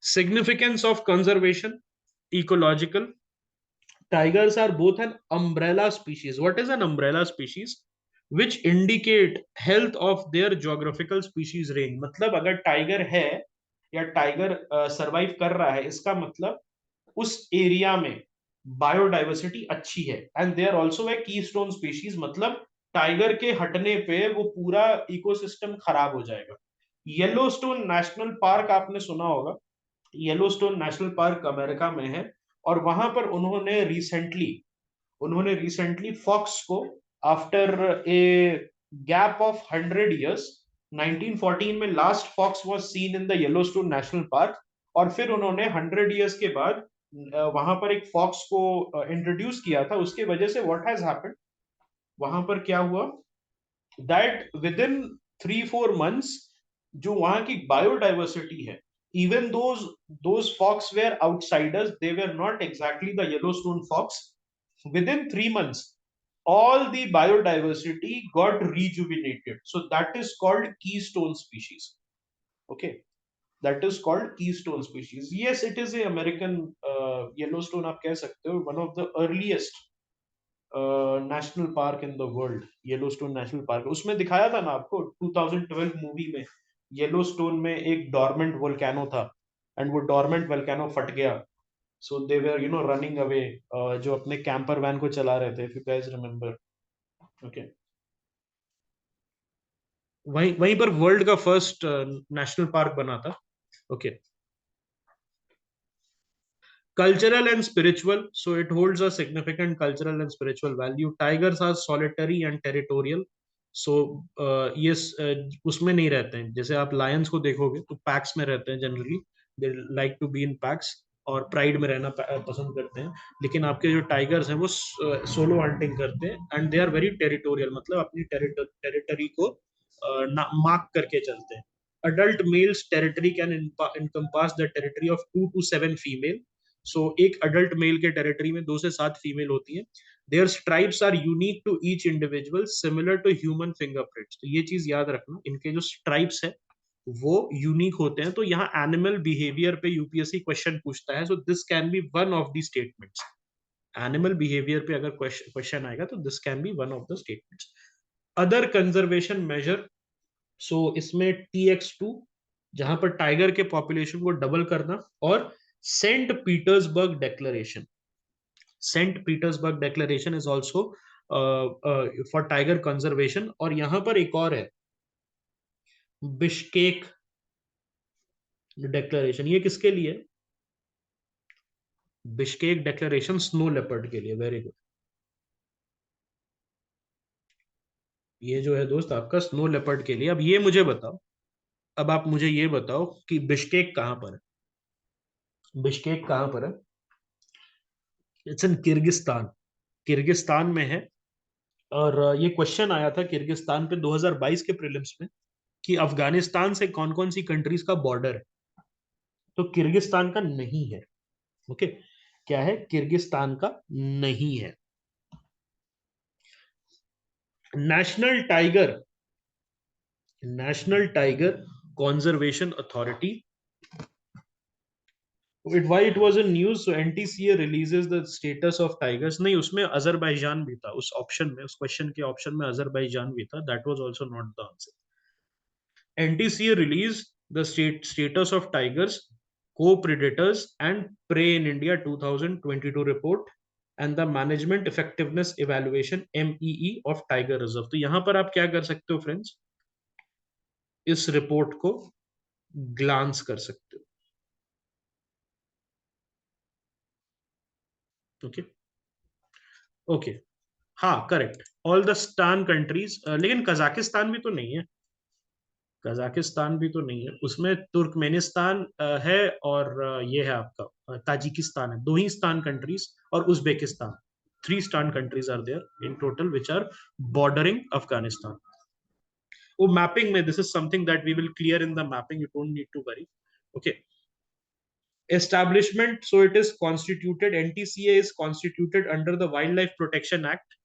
Speaker 1: Significance of conservation, ecological, tigers are both an umbrella species. What is an umbrella species? Which indicate health of their geographical species range. मतलब अगर टाइगर है या टाइगर सरवाइव कर रहा है, इसका मतलब उस एरिया में बायोडाइवर्सिटी अच्छी है, and they are also a keystone species. मतलब टाइगर के हटने पे वो पूरा इकोसिस्टम खराब हो जाएगा। येलोस्टोन नेशनल पार्क आपने सुना होगा। येलोस्टोन नेशनल पार्क अमेरिका में है, और वहां पर उन्होंने रिसेंटली फॉक्स को, after a gap of 100 years, 1914 में last fox was seen in the Yellowstone national park, और फिर उन्होंने 100 years के बाद वहां पर एक फॉक्स को इंट्रोड्यूस किया था। उसके वजह से व्हाट हैज हैपेंड, वहां पर क्या हुआ, दैट विद इन 3-4 months जो वहां की बायोडाइवर्सिटी है, even those fox were outsiders, they were not exactly the Yellowstone fox, within 3 months all the biodiversity got rejuvenated. So that is called keystone species, okay, that is called keystone species. Yes, it is a American Yellowstone, आप कह सकते हो, one of the earliest national park in the world, Yellowstone national park. उसमें दिखाया था ना आपको 2012 मूवी में, येलोस्टोन में एक डॉर्मेंट वोल्केनो था, एंड वो डॉर्मेंट वोल्केनो फट गया। सो दे वर रनिंग अवे, जो अपने कैंपर वैन को चला रहे थे, if you guys remember, okay. वहीं वहीं पर वर्ल्ड का फर्स्ट नेशनल पार्क बना था, okay. Cultural and spiritual, so it holds a significant cultural and spiritual value. Tigers are solitary and territorial, so ये उसमें नहीं रहते हैं। जैसे आप लायंस को देखोगे तो पैक्स में रहते हैं generally, they like to be in packs, और प्राइड में रहना पसंद करते हैं। लेकिन आपके जो टाइगर्स हैं वो सोलो हंटिंग करते हैं, and they are very territorial, मतलब अपनी टेरिटरी को मार्क करके चलते हैं। Adult males territory can encompass the territory of 2 to 7 female. So एक अडल्ट मेल के टेरिटरी में 2 से 7 फीमेल होती हैं। Their stripes are unique to each individual, similar to human fingerprints. तो ये चीज याद रखना, इनके जो स्ट्राइप्स है वो यूनिक होते हैं। तो यहाँ एनिमल बिहेवियर पे यूपीएससी क्वेश्चन पूछता है, so this can be one of the statements, animal behaviour पे अगर क्वेश्चन आएगा तो this can be one of the statements. Other conservation measure, so इसमें TX2 जहां पर टाइगर के पॉपुलेशन को डबल करना, और Saint Petersburg declaration. Saint Petersburg declaration is also for tiger conservation. और यहां पर एक और है, बिश्केक डेक्लेरेशन. ये किसके लिए? बिश्केक डेक्लेरेशन स्नो लेपर्ड के लिए. Very good. ये जो है दोस्त आपका स्नो लेपर्ड के लिए. अब ये मुझे बताओ, अब आप मुझे ये बताओ कि बिश्केक कहां पर है? बिश्केक कहां पर है? It's in Kyrgyzstan. किर्गिस्तान में है. और ये क्वेश्चन आया था किर्गिस्तान पे 2022 के प्रीलिम्स में कि अफगानिस्तान से कौन कौन सी कंट्रीज का बॉर्डर है. तो किर्गिस्तान का नहीं है. ओके, क्या है? किर्गिस्तान का नहीं है. National tiger, national tiger conservation authority. Why it was in news? So NTCA releases the status of tigers. नहीं, उसमें अजरबैजान भी था उस ऑप्शन में, उस क्वेश्चन के ऑप्शन में अजरबैजान भी था. That was also not the answer. NTCA released the status of tigers, co-predators and prey in India 2022 report and the management effectiveness evaluation MEE of tiger reserve. तो यहां पर आप क्या कर सकते हो फ्रेंड्स? इस रिपोर्ट को ग्लांस कर सकते हो. ओके, ओके, हाँ करेक्ट. ऑल द स्टान कंट्रीज, लेकिन कजाकिस्तान भी तो नहीं है. कजाकिस्तान भी तो नहीं है उसमें. तुर्कमेनिस्तान है, और ये है आपका ताजिकिस्तान है. दो ही स्टान कंट्रीज, और Uzbekistan. 3 stan countries are there in total which are bordering Afghanistan. वो मैपिंग में, this is something that we will clear in the mapping, you don't need to worry. Okay, establishment, so it is constituted, NTCA is constituted under the Wildlife Protection Act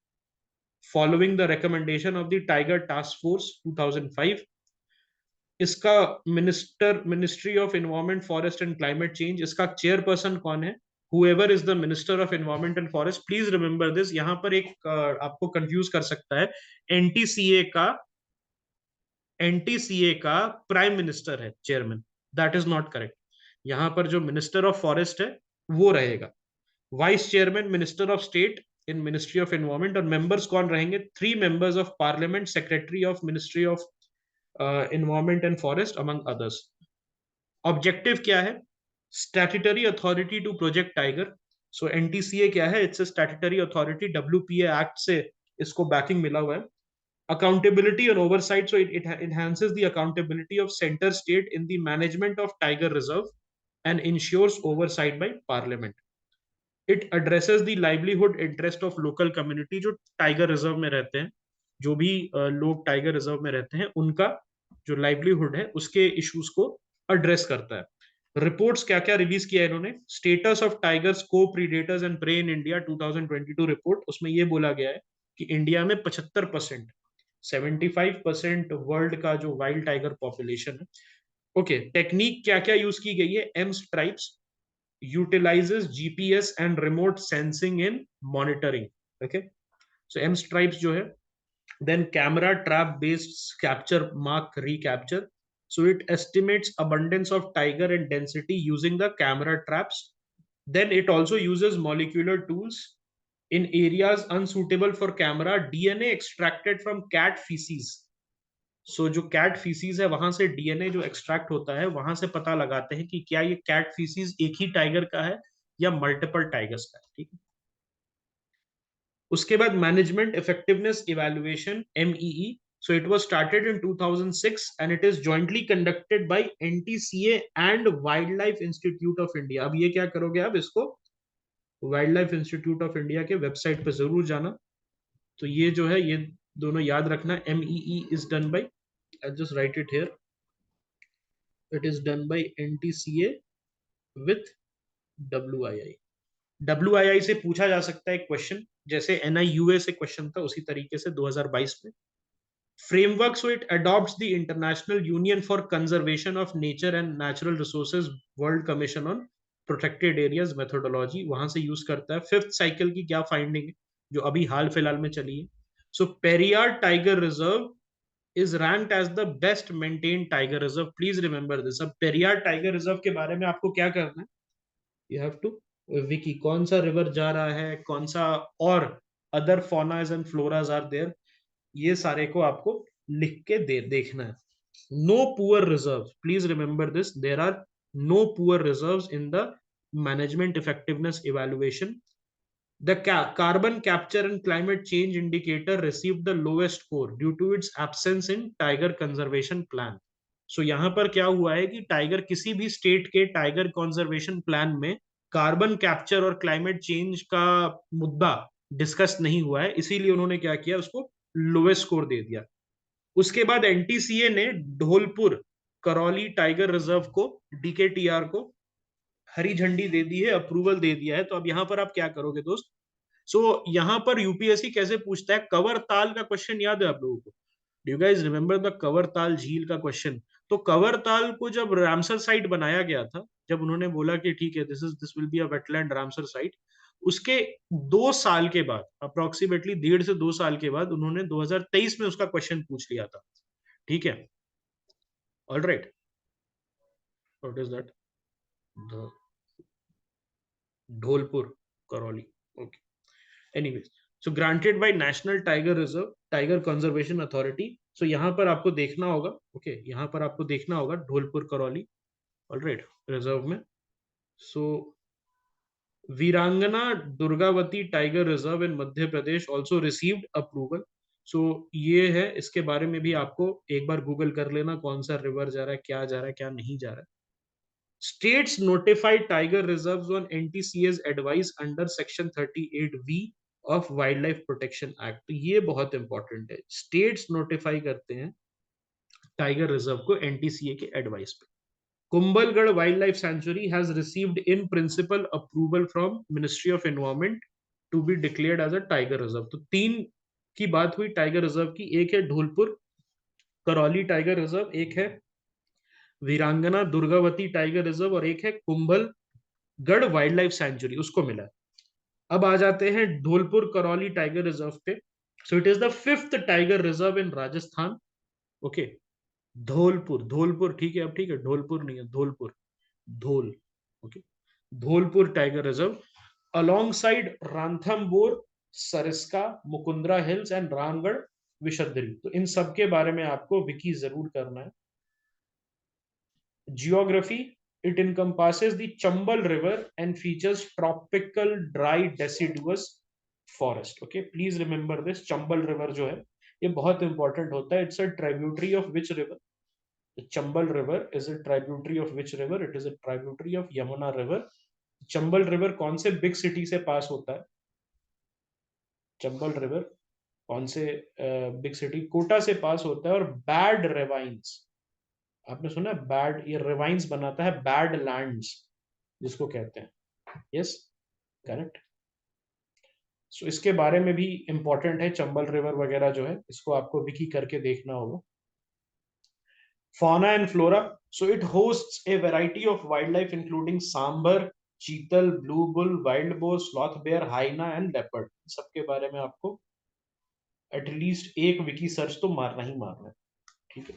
Speaker 1: following the recommendation of the Tiger Task Force 2005. इसका ministry of environment forest and climate change, इसका चेयरपर्सन कौन है? whoever is the minister of environment and forest. please remember this. यहां पर एक आपको कंफ्यूज कर सकता है. एनटीसीए का एनटीसीए का प्राइम मिनिस्टर है chairman. That is not correct. यहां पर जो मिनिस्टर ऑफ फॉरेस्ट है वो रहेगा. Vice chairman minister of state in ministry of environment. और मेंबर्स कौन रहेंगे? 3 members of parliament, secretary of ministry of environment and forest among others. Objective क्या है? Statutory authority to project tiger. So NTCA क्या है? It's a statutory authority. WPA act से इसको बैकिंग मिला हुआ है. अकाउंटेबिलिटी और oversight, so it enhances the accountability of center state in the management of tiger reserve and ensures oversight by parliament. It addresses the livelihood interest of local community. जो टाइगर रिजर्व में रहते हैं, जो भी लोग टाइगर रिजर्व में रहते हैं, उनका जो लाइवलीहुड है उसके इश्यूज को एड्रेस करता है. रिपोर्ट्स क्या क्या रिलीज किया है इन्होंने? Status of tigers, co predators and prey in India 2022 report. उसमें ये बोला गया है कि इंडिया में 75%, 75% वर्ल्ड का जो वाइल्ड टाइगर पॉपुलेशन है. ओके, टेक्निक क्या क्या यूज की गई है? M stripes utilizes GPS and remote sensing in monitoring. Okay, so M stripes जो है. Then camera trap based capture mark recapture. So it estimates abundance of tiger and density using the camera traps. Then it also uses molecular tools in areas unsuitable for camera. DNA extracted from cat feces. सो जो कैट फीसीज है वहां से डीएनए जो एक्सट्रैक्ट होता है, वहां से पता लगाते हैं कि क्या ये कैट फीसीज एक ही टाइगर का है या मल्टीपल टाइगर्स का है. ठीक है. उसके बाद management effectiveness evaluation MEE. So it was started in 2006 and it is jointly conducted by NTCA and wildlife institute of India. अब ये क्या करोगे आप? इसको wildlife institute of India के वेबसाइट पे जरूर जाना. तो ये जो है, ये दोनों याद रखना. MEE is done by, I'll just write it here. It is done by NTCA with WII. WII से पूछा जा सकता है क्वेश्चन, जैसे NIUA से क्वेश्चन था उसी तरीके से 2022 में. Framework, so it adopts the International Union for Conservation of Nature and Natural Resources World Commission on protected areas methodology वहां से यूज करता है। फिफ्थ साइकिल की क्या फाइंडिंग है जो अभी हाल फिलहाल में चली है? So Periyar tiger reserve is ranked as the best maintained tiger reserve. Please remember this. अब पेरियार टाइगर रिजर्व के बारे में आपको क्या करना है? You have to विकी कौन सा रिवर जा रहा है, कौन सा और other faunas and floras are there, ये सारे को आपको लिख के देखना है। No poor reserve, please remember this, there are no poor reserve in the management effectiveness evaluation. The carbon capture and climate change indicator received the lowest score due to its absence in tiger conservation plan. So यहाँ पर क्या हुआ है कि टाइगर, किसी भी स्टेट के टाइगर कंजर्वेशन प्लान में कार्बन कैप्चर और क्लाइमेट चेंज का मुद्दा डिस्कस नहीं हुआ है, इसीलिए उन्होंने क्या किया, उसको लोवेस्ट स्कोर दे दिया। उसके बाद एनटीसीए ने धौलपुर करौली टाइगर रिजर्व को, डीकेटीआर को हरी झंडी दे दी है, अप्रूवल दे दिया है। तो अब यहां पर आप क्या करोगे दोस्त? यहां पर यूपीएससी कैसे पूछता है, कवर ताल का क्वेश्चन याद है आप लोगों को? Do you guys remember the cover ताल झील का क्वेश्चन? तो कवर ताल को जब रामसर साइट बनाया गया था, जब उन्होंने बोला कि ठीक है this will be a wetland Ramsar site, उसके 2 साल के बाद, अप्रोक्सीमेटली 1.5 से 2 साल के बाद, उन्होंने 2023 में उसका क्वेश्चन पूछ लिया था। ठीक है, all right, what is that? Dholpur Karauli, okay. Anyways, so granted by national tiger reserve tiger conservation authority. So यहाँ पर आपको देखना होगा, ओके, यहाँ पर आपको देखना होगा ढोलपुर करौली, ऑलराइट, रिजर्व में। So Veerangana Durgavati tiger reserve in Madhya Pradesh also received approval. So ये है, इसके बारे में भी आपको एक बार गूगल कर लेना, कौन सा रिवर जा रहा है, क्या जा रहा है, क्या नहीं जा रहा है। States notified tiger reserves on NTCA's advice under Section 38V of Wildlife Protection Act। तो ये बहुत इंपॉर्टेंट है, स्टेट्स नोटिफाई करते हैं टाइगर रिजर्व को एनटीसीए के एडवाइस पे। Kumbhalgarh wildlife sanctuary has received in principle approval from ministry of environment to be declared as a tiger reserve. तो 3 की बात हुई टाइगर रिजर्व की, एक है ढोलपुर करौली टाइगर रिजर्व, एक है वीरांगना दुर्गावती टाइगर रिजर्व, और एक है कुंभलगढ़ वाइल्ड लाइफ सेंचुरी, उसको मिला है। अब आ जाते हैं धौलपुर करौली टाइगर रिजर्व पे। So it is the 5th tiger reserve in Rajasthan, okay. Dhaulpur, Dhaulpur, ठीक है, अब ठीक है, ढोलपुर नहीं है, Dhaulpur, Dhaul, okay. Dhaulpur tiger reserve alongside Ranthambore, Sariska, Mukundra hills and Ramgarh Vishdhari. तो इन सब के बारे में आपको विकी जरूर करना है। Geography, it encompasses the Chambal River and features tropical dry deciduous forest. Okay, please remember this. Chambal River जो है ये बहुत इंपॉर्टेंट होता है. It's a tributary of which river? The Chambal River is a tributary of which river? It is a tributary of Yamuna River. Chambal river कौन से बिग सिटी से पास होता है? चंबल रिवर कौन से बिग सिटी? कोटा से पास होता है। और बैड रेवाइंस, आपने सुना है बैड, ये रिवाइंस बनाता है बैड लैंड्स जिसको कहते हैं। Yes, correct. सो इसके बारे में भी इंपॉर्टेंट है, चंबल रिवर वगैरह जो है, इसको आपको विकी करके देखना होगा। fauna and flora, so it hosts a variety of wildlife including sambar, chital, blue bull, wild boar, sloth bear, hyena and leopard. सबके बारे में आपको एटलीस्ट एक विकी सर्च तो मारना ही मारना है, ठीक है।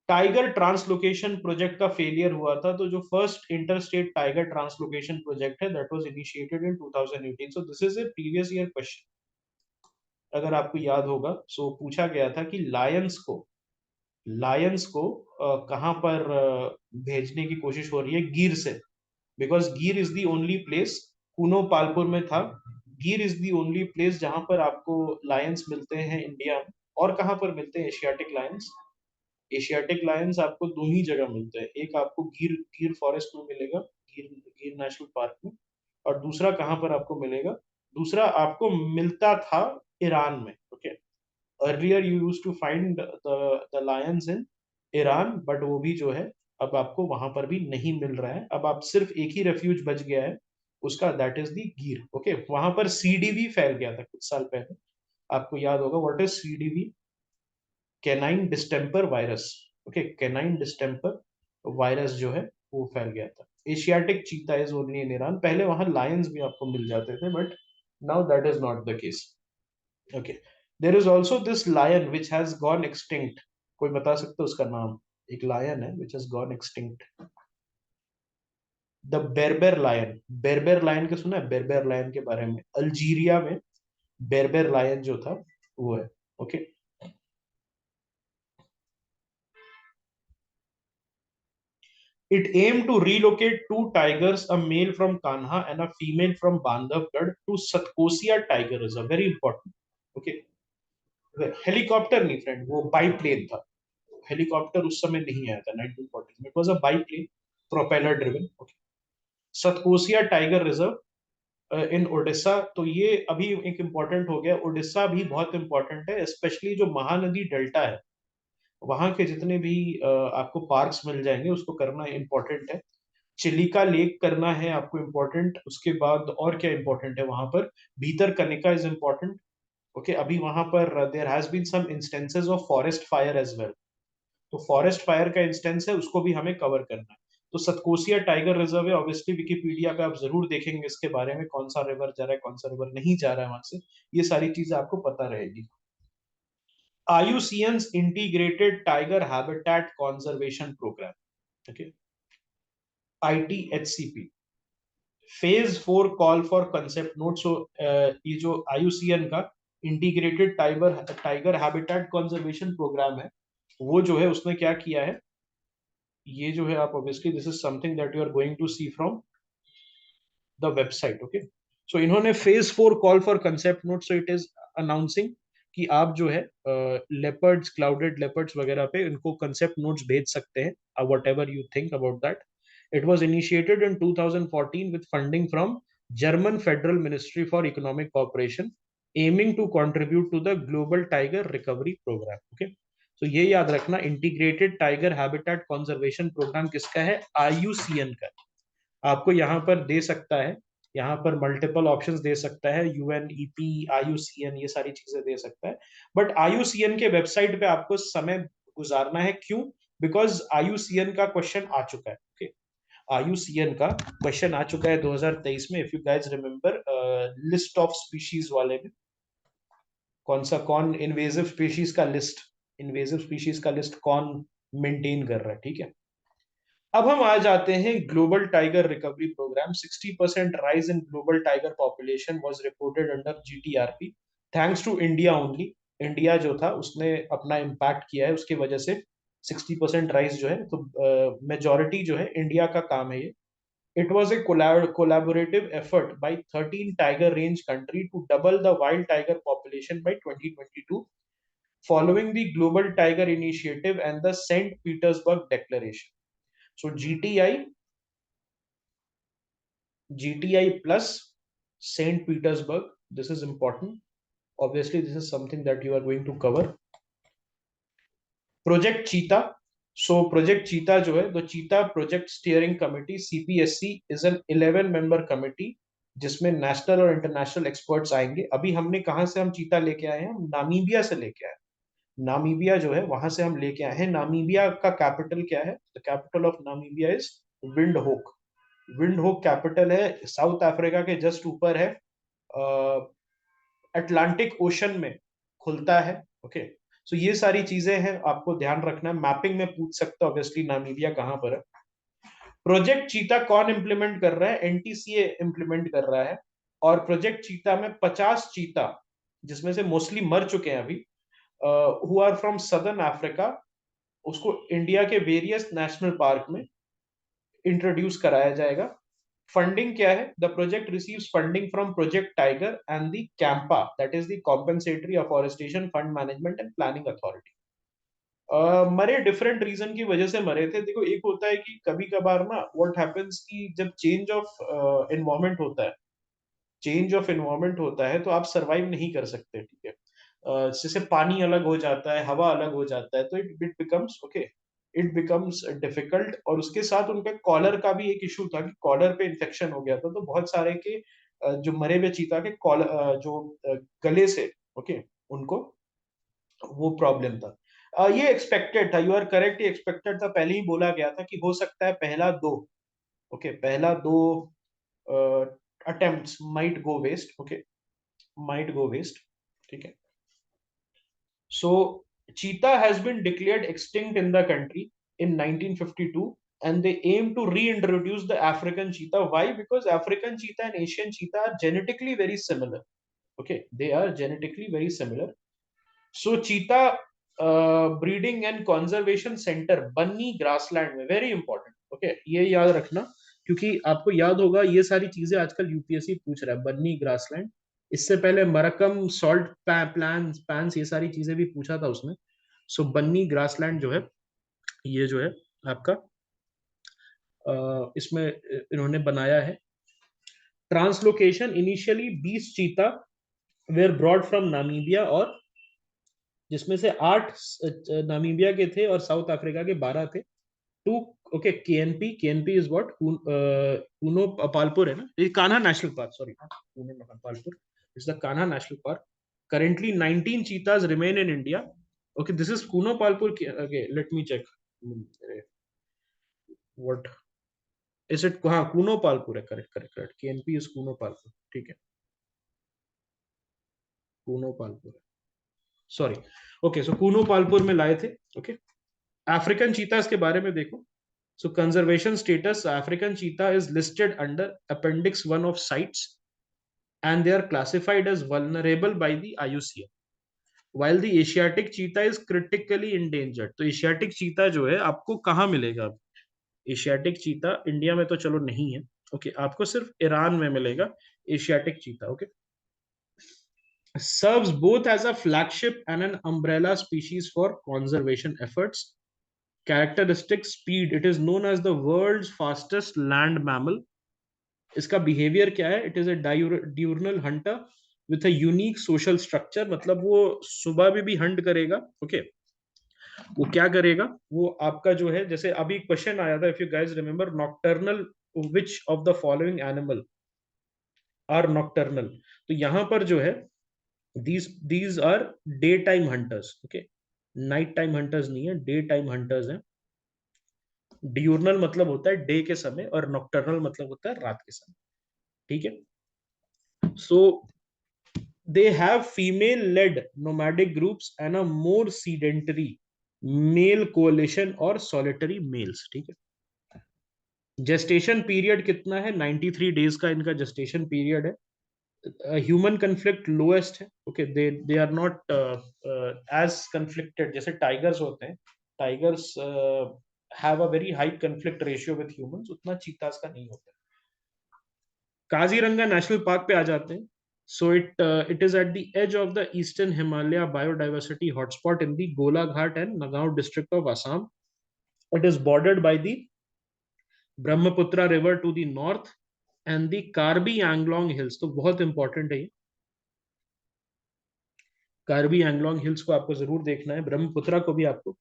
Speaker 1: टाइगर ट्रांसलोकेशन प्रोजेक्ट का फेलियर हुआ था, तो जो first interstate tiger translocation project है that was initiated in 2018। So this is a previous year question, अगर आपको याद होगा। सो पूछा गया था कि लायंस को कहां पर भेजने की कोशिश हो रही है, गिर से, बिकॉज गिर is the only place, Kuno Palpur में था, गिर इज दी ओनली प्लेस जहां पर आपको लायंस मिलते हैं इंडिया में। और कहां पर मिलते हैं एशियाटिक लायंस? एशियाटिक लायंस आपको 2 ही जगह मिलते हैं, एक आपको गिर गिर फॉरेस्ट में मिलेगा, गिर गिर नेशनल पार्क में, और दूसरा कहां पर आपको मिलेगा? दूसरा आपको मिलता था ईरान में, okay. Earlier you used to find the lions in Iran, but वो भी जो है अब आपको वहां पर भी नहीं मिल रहा है। अब आप सिर्फ एक ही रेफ्यूज बच गया है उसका, दैट इज दी गिर, ओके। वहां पर सीडीवी फैल गया था कुछ साल पहले, आपको याद होगा। What is CDV? Canine distemper virus, okay, canine distemper virus जो है वो फैल गया था। Asiatic cheetah is only in Iran. पहले वहां लायंस भी आपको मिल जाते थे, but now that is not the case. Okay, there is also this lion which has gone extinct. कोई बता सकते हो उसका नाम? एक लायन है which has gone extinct, the Berber lion. Berber lion के सुना है? बेरबेर लायन के बारे में, अल्जीरिया में बेरबेर लायन जो था वो है। Okay, it aimed to relocate two tigers, a male from Kanha and a female from Bandhavgarh, to Satkosia Tiger Reserve. Very important. Okay, helicopter नहीं फ्रेंड, वो बाईप्लेन था। हेलीकॉप्टर उस समय नहीं आया था 1940 में, it was a biplane, propeller driven. Okay, Satkosia tiger reserve in Odisha. तो ये अभी एक इम्पोर्टेंट हो गया, ओडिशा भी बहुत इंपॉर्टेंट है, स्पेशली जो महानदी डेल्टा है वहां के जितने भी आपको पार्क्स मिल जाएंगे उसको करना इंपॉर्टेंट है। चिलिका लेक करना है आपको इम्पोर्टेंट। उसके बाद और क्या इम्पोर्टेंट है वहां पर? भीतर कनिका इज इम्पोर्टेंट। ओके, अभी वहां पर there has been some instances of forest fire as well, तो फॉरेस्ट फायर का इंस्टेंस है, उसको भी हमें कवर करना है। तो सतकोसिया टाइगर रिजर्व है, ऑब्वियसली विकिपीडिया पे आप जरूर देखेंगे इसके बारे में, कौन सा रिवर जा रहा है, कौन सा रिवर नहीं जा रहा है वहां से, ये सारी चीजें आपको पता रहेगी। IUCN's integrated tiger habitat conservation programme, okay, ITHCP, phase 4 call for concept note. So ये जो IUCN का integrated tiger tiger habitat conservation programme है, वो जो है उसने क्या किया है, ये जो है आप obviously this is something that you are going to see from the website. Okay, so इन्होंने phase 4 call for concept note, so it is announcing कि आप जो है लेपर्ड्स, क्लाउडेड लेपर्ड्स वगैरह पे इनको कंसेप्ट नोट्स भेज सकते हैं, what ever you think about that. It was initiated in 2014 with funding from German Federal Ministry for Economic Cooperation, aiming to contribute to the Global Tiger Recovery Program. Okay, तो ये याद रखना, integrated tiger habitat conservation programme किसका है? IUCN का। आपको यहाँ पर दे सकता है, यहाँ पर मल्टीपल ऑप्शंस दे सकता है, UNEP, IUCN, ये सारी चीजें दे सकता है। बट IUCN के वेबसाइट पे आपको समय गुजारना है, क्यों? बिकॉज IUCN का क्वेश्चन आ चुका है। ओके, IUCN का क्वेश्चन आ चुका है 2023 में, if you guys remember, list of species वाले में, कौन इन्वेजिव स्पीशीज का लिस्ट, इन्वेजिव स्पीशीज का लिस्ट कौन मेंटेन कर रहा है, ठीक है। अब हम आ जाते हैं global tiger recovery programme. 60% rise in global tiger population was reported under GTRP, thanks to India only. India जो था उसने अपना इम्पैक्ट किया है, उसकी वजह से 60% राइज जो है, तो मेजोरिटी जो है इंडिया का काम है ये। It was a collaborative effort by 13 tiger range country to double the wild tiger population by 2022, following the Global Tiger Initiative and the St. Petersburg Declaration. So GTI plus St. Petersburg. This is important. Obviously, this is something that you are going to cover. Project Cheetah. So Project Cheetah जो है, the Cheetah Project Steering Committee CPSC is an 11-member committee जिसमें नेशनल और इंटरनेशनल एक्सपर्ट्स आएंगे। अभी हमने कहाँ से हम चीता लेके आए हैं? नामीबिया से लेके आए। नामीबिया जो है वहां से हम लेके आए हैं। नामीबिया का कैपिटल क्या है? The capital of Namibia is wind होक। विंड होक कैपिटल है, साउथ अफ्रीका के जस्ट ऊपर है, अटलांटिक ओशन में खुलता है। ओके, सो ये सारी चीजें हैं, आपको ध्यान रखना है, मैपिंग में पूछ सकता है ऑब्वियसली नामीबिया कहाँ पर है। प्रोजेक्ट चीता कौन इंप्लीमेंट कर रहा है? NTCA इंप्लीमेंट कर रहा है। और प्रोजेक्ट चीता में 50 चीता, जिसमें से मोस्टली मर चुके हैं अभी, who are from southern Africa, उसको इंडिया के वेरियस नेशनल पार्क में इंट्रोड्यूस कराया जाएगा। फंडिंग क्या है? The project receives funding from project tiger and the CAMPA, that is the compensatory afforestation fund management and planning authority. मरे डिफरेंट रीजन की वजह से मरे थे। देखो, एक होता है कि कभी कभार ना व्हाट हैपेंस कि जब चेंज ऑफ एनवायरमेंट होता है, चेंज ऑफ एनवायरमेंट होता है तो आप सरवाइव नहीं कर सकते, ठीक है। जैसे पानी अलग हो जाता है, हवा अलग हो जाता है, तो it becomes okay, it becomes difficult. और उसके साथ उनके कॉलर का भी एक इशू था कि कॉलर पे इन्फेक्शन हो गया था, तो बहुत सारे के जो मरे हुए चीता के कॉलर जो गले से, ओके, उनको वो प्रॉब्लम था। ये एक्सपेक्टेड था, यू आर करेक्ट, ये एक्सपेक्टेड था, पहले ही बोला गया था कि हो सकता है पहला 2 ओके, पहला दो attempts might go waste, okay, might go waste, ठीक है। So, cheetah has been declared extinct in the country in 1952, and they aim to reintroduce the African cheetah. Why? Because African cheetah and Asian cheetah are genetically very similar. Okay, they are genetically very similar. So, cheetah breeding and conservation centre Banni grassland में, वेरी इंपॉर्टेंट, ओके, ये याद रखना, क्योंकि आपको याद होगा ये सारी चीजें आजकल यूपीएससी पूछ रहा है, बन्नी ग्रासलैंड। इससे पहले मरकम सॉल्ट प्लान पैंस ये सारी चीजें भी पूछा था उसने। सो बन्नी ग्रासलैंड जो है, ये जो है आपका इसमें इन्होंने बनाया है। ट्रांसलोकेशन, इनिशियली 20 चीता वेर ब्रॉड फ्रॉम नामीबिया, और जिसमें से 8 नामीबिया के थे और साउथ अफ्रीका के 12 थे। Two, okay, KNP is what, Kuno Palpur है ना, ये Kanha national park, sorry, Kuno Palpur is the Kanha national park. Currently 19 cheetahs remain in India. Okay, this is Kuno Palpur. Okay, let me check. What is it? हाँ, Kuno Palpur है, correct correct correct, KNP is Kuno Palpur, ठीक है, Kuno Palpur, सॉरी। ओके, सो Kuno Palpur में लाए थे। ओके, अफ्रीकन चीतास के बारे में देखो। So conservation status, African cheetah is listed under Appendix 1 of CITES, and they are classified as vulnerable by the IUCN. While the Asiatic cheetah is critically endangered. तो एशियाटिक चीता जो है आपको कहाँ मिलेगा? एशियाटिक चीता इंडिया में तो चलो नहीं है, ओके, आपको सिर्फ ईरान में मिलेगा Asiatic cheetah, okay. Serves both as a flagship and an umbrella species for conservation efforts. Characteristic speed, it is known as the world's fastest land mammal. इसका बिहेवियर क्या है? It is a diurnal hunter with a unique social structure, मतलब वो सुबह में भी हंट करेगा, ओके। वो क्या करेगा? वो आपका जो है, जैसे अभी क्वेश्चन आया था, if you guys remember, nocturnal, which of the following animal are nocturnal? तो यहां पर जो है, these are day time hunters, okay, night time hunters नहीं है, डे टाइम हंटर्स हैं। डियूर्नल मतलब होता है डे के समय, और नॉक्टर्नल मतलब होता है रात के समय, ठीक है। सो they have female led nomadic groups and a more sedentary male coalition or solitary males, ठीक है। जेस्टेशन पीरियड कितना है? 93 डेज का इनका जेस्टेशन पीरियड है। ह्यूमन कन्फ्लिक्ट लोएस्ट है, okay, they are not as conflicted जैसे टाइगर्स होते हैं। Tigers have a very high conflict ratio with humans, उतना चीतास का नहीं होता। काजीरंगा नेशनल पार्क पे आ जाते हैं। So it is at the edge of the Eastern Himalaya biodiversity hotspot in the Golaghat and Nagaon district of Assam. It is bordered by the Brahmaputra river to the north and the Karbi Anglong hills. तो बहुत इंपॉर्टेंट है ये, कार्बी एंगलोंग हिल्स को आपको जरूर देखना है, ब्रह्मपुत्रा को भी आपको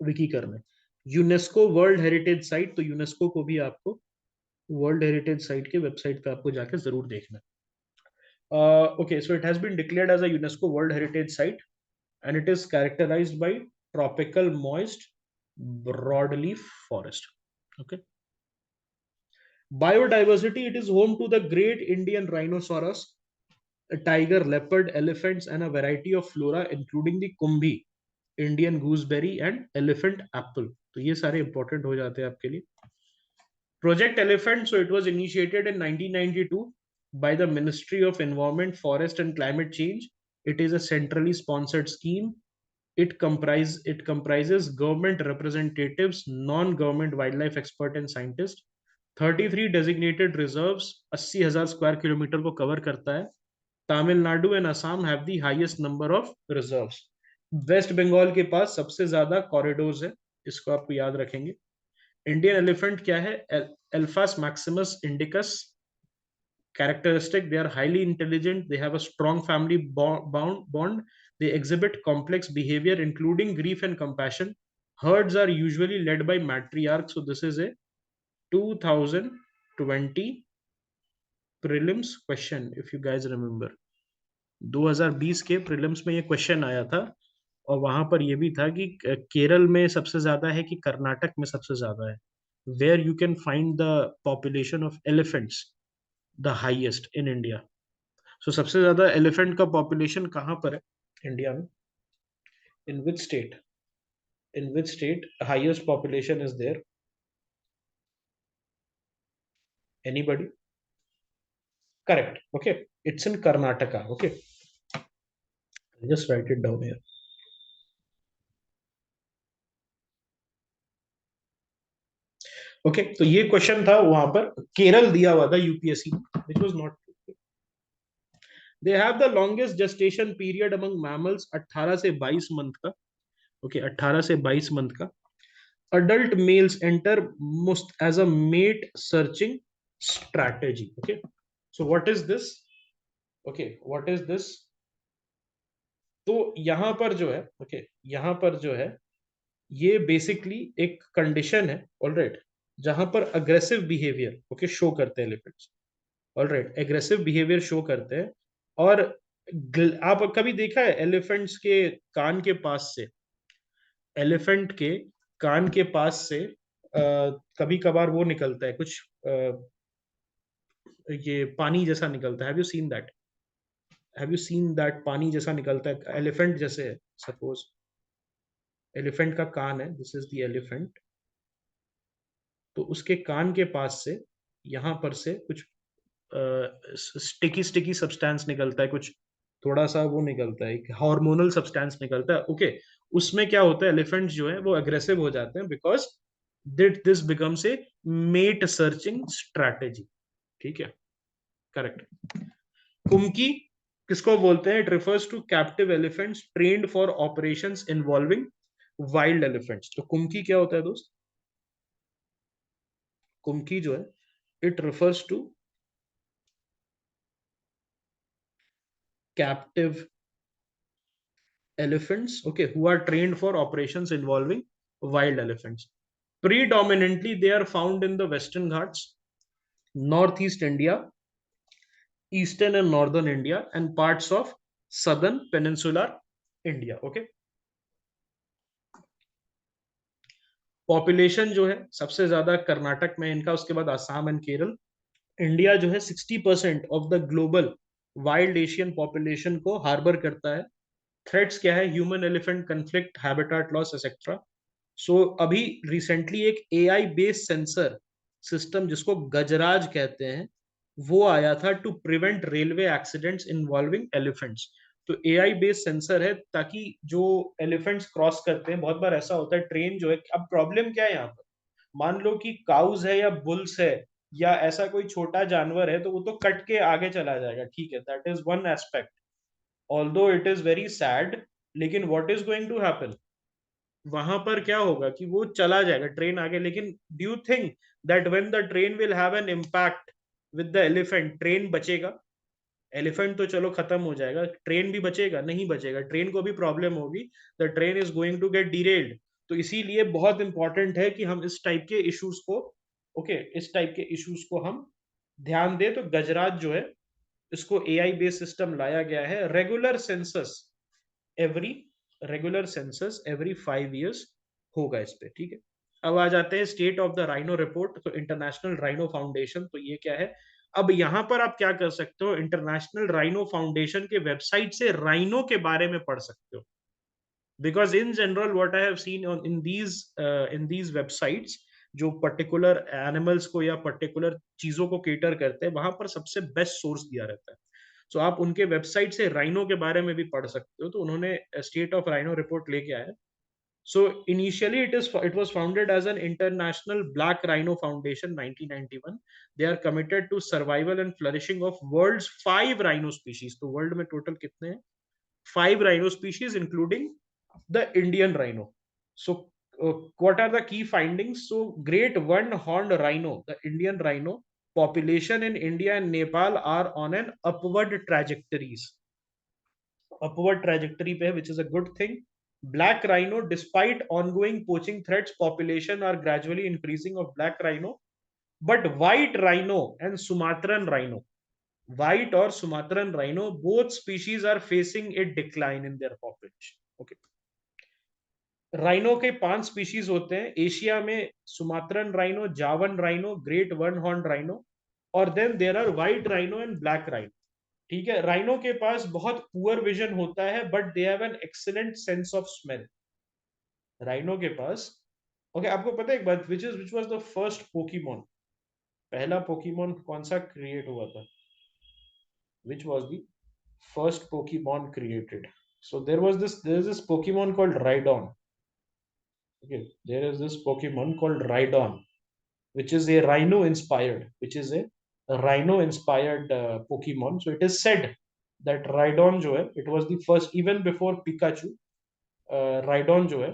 Speaker 1: विकी करना है। यूनेस्को वर्ल्ड हेरिटेज साइट, तो यूनेस्को को भी आपको वर्ल्ड हेरिटेज साइट के वेबसाइट पे आपको जाकर जरूर देखना है। Okay, so it has been declared as a UNESCO World Heritage Site, and it is characterized by tropical moist broadleaf forest. Okay. Biodiversity, it is home to the great Indian rhinoceros, a tiger, leopard, elephants, and a variety of flora, including the kumbhi, Indian gooseberry, and elephant apple. तो ये सारे important हो जाते हैं आपके लिए। Project Elephant, so it was initiated in 1992 by the Ministry of Environment, Forest and Climate Change. It is a centrally sponsored scheme. It comprises government representatives, non-government wildlife expert and scientists. 33 designated reserves, 80,000 square kilometre को कवर करता है। Tamil Nadu and Assam have the highest number of reserves. West Bengal के पास सबसे ज्यादा कॉरिडोर्स है, इसको आपको याद रखेंगे। इंडियन एलिफेंट क्या है? Elephas maximus indicus. Characteristic, they are highly intelligent, they have a strong family bond, they exhibit complex behavior including grief and compassion. Herds are usually led by matriarchs. So this is a 2020 prelims question, if you guys remember। 2020 के प्रीलिम्स में ये क्वेश्चन आया था, और वहां पर ये भी था कि केरल में सबसे ज्यादा है कि कर्नाटक में सबसे ज्यादा है। where you can find the population of elephants the highest in India. So सबसे ज्यादा एलिफेंट का पॉपुलेशन कहाँ पर है इंडिया में? In which state? In which state highest population is there? Anybody? Correct. Okay. It's in Karnataka. Okay. Just write it down here. Okay तो ये क्वेश्चन था वहां पर, केरल दिया हुआ था UPSC, which was not. They have the longest gestation period among mammals, 18 से 22 मंथ का. ओके 18 से 22 मंथ का. adult males enter most as a mate searching strategy. Okay, so what is this? Okay, what is this? तो यहां पर जो है, ओके यहां पर जो है, ये बेसिकली एक कंडीशन है, ऑलराइट, जहां पर अग्रेसिव बिहेवियर ओके शो करते हैं elephants. Alright, aggressive behaviour show करते हैं. और आप कभी देखा है एलिफेंट्स के कान के पास से, एलिफेंट के कान के पास से कभी कभार वो निकलता है कुछ, ये पानी जैसा निकलता है. Have you seen that? Have you seen that पानी जैसा निकलता है एलिफेंट जैसे है. सपोज एलिफेंट का कान है, दिस इज द एलिफेंट, तो उसके कान के पास से यहां पर से कुछ स्टिकी स्टिकी सब्सटेंस निकलता है, कुछ थोड़ा सा वो निकलता है, एक हार्मोनल सब्सटेंस निकलता है. ओके, उसमें क्या होता है, एलिफेंट्स जो है वो अग्रेसिव हो जाते हैं because this becomes a mate searching strategy. ठीक है, करेक्ट. कुमकी किसको बोलते हैं? It refers to captive elephants trained for operations involving wild elephants. तो कुमकी क्या होता है दोस्त? कुमकी जो है, it refers to captive elephants, okay, who are trained for operations involving wild elephants. Predominantly they are found in the Western Ghats, Northeast India, Eastern and Northern India, and parts of Southern Peninsular India. Okay, population जो है सबसे ज्यादा कर्नाटक में इनका, उसके बाद आसाम एंड केरल. इंडिया जो है 60% of the global wild Asian population को हार्बर करता है. थ्रेट्स क्या है? Human elephant conflict, habitat loss etcetera. So अभी रिसेंटली एक एआई बेस्ड सेंसर सिस्टम जिसको गजराज कहते हैं, वो आया था to prevent railway accidents involving elephants. तो एआई बेस्ड सेंसर है ताकि जो एलिफेंट्स क्रॉस करते हैं, बहुत बार ऐसा होता है ट्रेन जो है, अब प्रॉब्लम क्या है यहाँ पर, मान लो कि काउज है या बुल्स है या ऐसा कोई छोटा जानवर है, तो वो तो कट के आगे चला जाएगा. ठीक है, that is one aspect, although it is very sad. लेकिन what is going to happen, वहां पर क्या होगा कि वो चला जाएगा ट्रेन आगे. लेकिन do you think that when the train will have an impact with the elephant, train बचेगा? एलिफेंट तो चलो खत्म हो जाएगा, ट्रेन भी बचेगा? नहीं बचेगा, ट्रेन को भी प्रॉब्लम होगी. The train is going to get derailed. तो इसीलिए बहुत इंपॉर्टेंट है कि हम इस टाइप के इश्यूज को, ओके इस टाइप के इश्यूज को हम ध्यान दें. तो गजराज जो है, इसको एआई बेस्ड सिस्टम लाया गया है. Every regular census every 5 years होगा इस पे. ठीक है, अब आ जाते हैं state of the rhino report. तो इंटरनेशनल राइनो फाउंडेशन, तो ये क्या है? अब यहां पर आप क्या कर सकते हो, इंटरनेशनल राइनो फाउंडेशन के वेबसाइट से राइनो के बारे में पढ़ सकते हो. Because in general what I have seen in these websites, जो पर्टिकुलर एनिमल्स को या पर्टिकुलर चीजों को केटर करते हैं, वहां पर सबसे बेस्ट सोर्स दिया रहता है. सो आप उनके वेबसाइट से राइनो के बारे में भी पढ़ सकते हो. तो उन्होंने स्टेट ऑफ राइनो रिपोर्ट लेके आया. So initially it was founded as an international black rhino foundation 1991. They are committed to survival and flourishing of world's 5 rhino species. तो world में total कितने हैं? 5 rhino species including the Indian rhino. So what are the key findings? So great one-horned rhino, the Indian rhino population in India and Nepal are on an upward trajectories. Upward trajectory पे, which is a good thing. Black rhino, despite ongoing poaching threats, population are gradually increasing of black rhino. But white rhino and Sumatran rhino, white or Sumatran rhino, both species are facing a decline in their population. Okay. Rhino के 5 स्पीशीज होते हैं एशिया में, Sumatran rhino, Javan rhino, great one horn rhino, और then there are white rhino and black rhino. ठीक है, राइनो के पास बहुत पुअर विजन होता है but they have an excellent sense of smell. Rhino के पास, ओके, आपको पता है एक बात, which was the first Pokemon, पहला पोकेमॉन कौन सा क्रिएट हुआ था? Which was the first Pokemon created? So there is this Pokemon called Rhydon. Okay, there is this Pokemon called Rhydon, which is a rhino inspired, Pokemon. So it is said that Rhydon जो है, it was the first even before Pikachu. Rhydon जो है,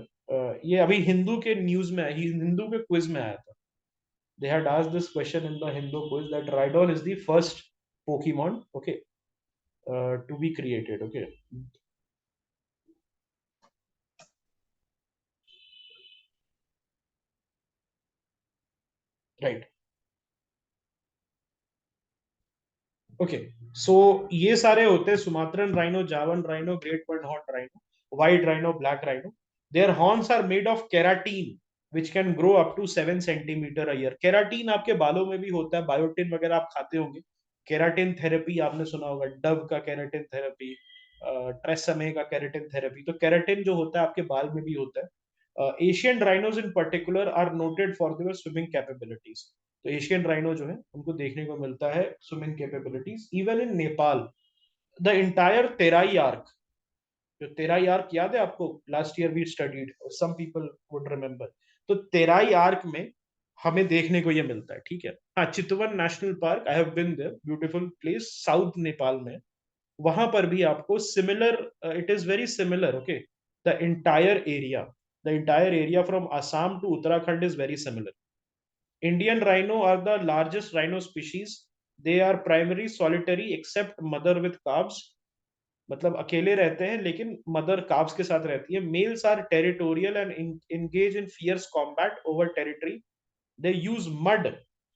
Speaker 1: ये अभी हिंदू के न्यूज में, हिंदू के क्विज में आया था। They had asked this question in the Hindu quiz that Rhydon is the first Pokemon, okay, to be created. Okay, right. Okay, so ये सारे होते हैं Sumatran rhino, Javan rhino, great bird horn rhino, white rhino, black rhino. Their horns are made of keratin which can grow up to 7 centimetre a year. Keratin आपके बालों में भी होता है, बायोटिन वगैरह आप खाते होंगे। केराटिन थेरेपी आपने सुना होगा, डव का केराटिन थेरेपी, ट्रेसमे का केराटिन थेरेपी। तो केराटिन जो होता है आपके बाल में भी होता है। Asian rhinos in particular are noted for their swimming capabilities. तो एशियन राइनो जो है उनको देखने को मिलता है swimming capabilities even in Nepal. The entire Terai arc, जो तेराई आर्क याद है आपको, last year we studied, some people would remember. तो तेराई आर्क में हमें देखने को ये मिलता है। ठीक है, हाँ, Chitwan national park, I have been there, beautiful place south Nepal में। वहां पर भी आपको similar, it is very similar. Okay, the entire area, from Assam to Uttarakhand is very similar. Indian rhino are the largest rhino species. They are primary solitary except mother with calves. मतलब अकेले रहते हैं लेकिन मदर काब्स के साथ रहती है। Males are territorial and engage in fierce combat over territory. They use mud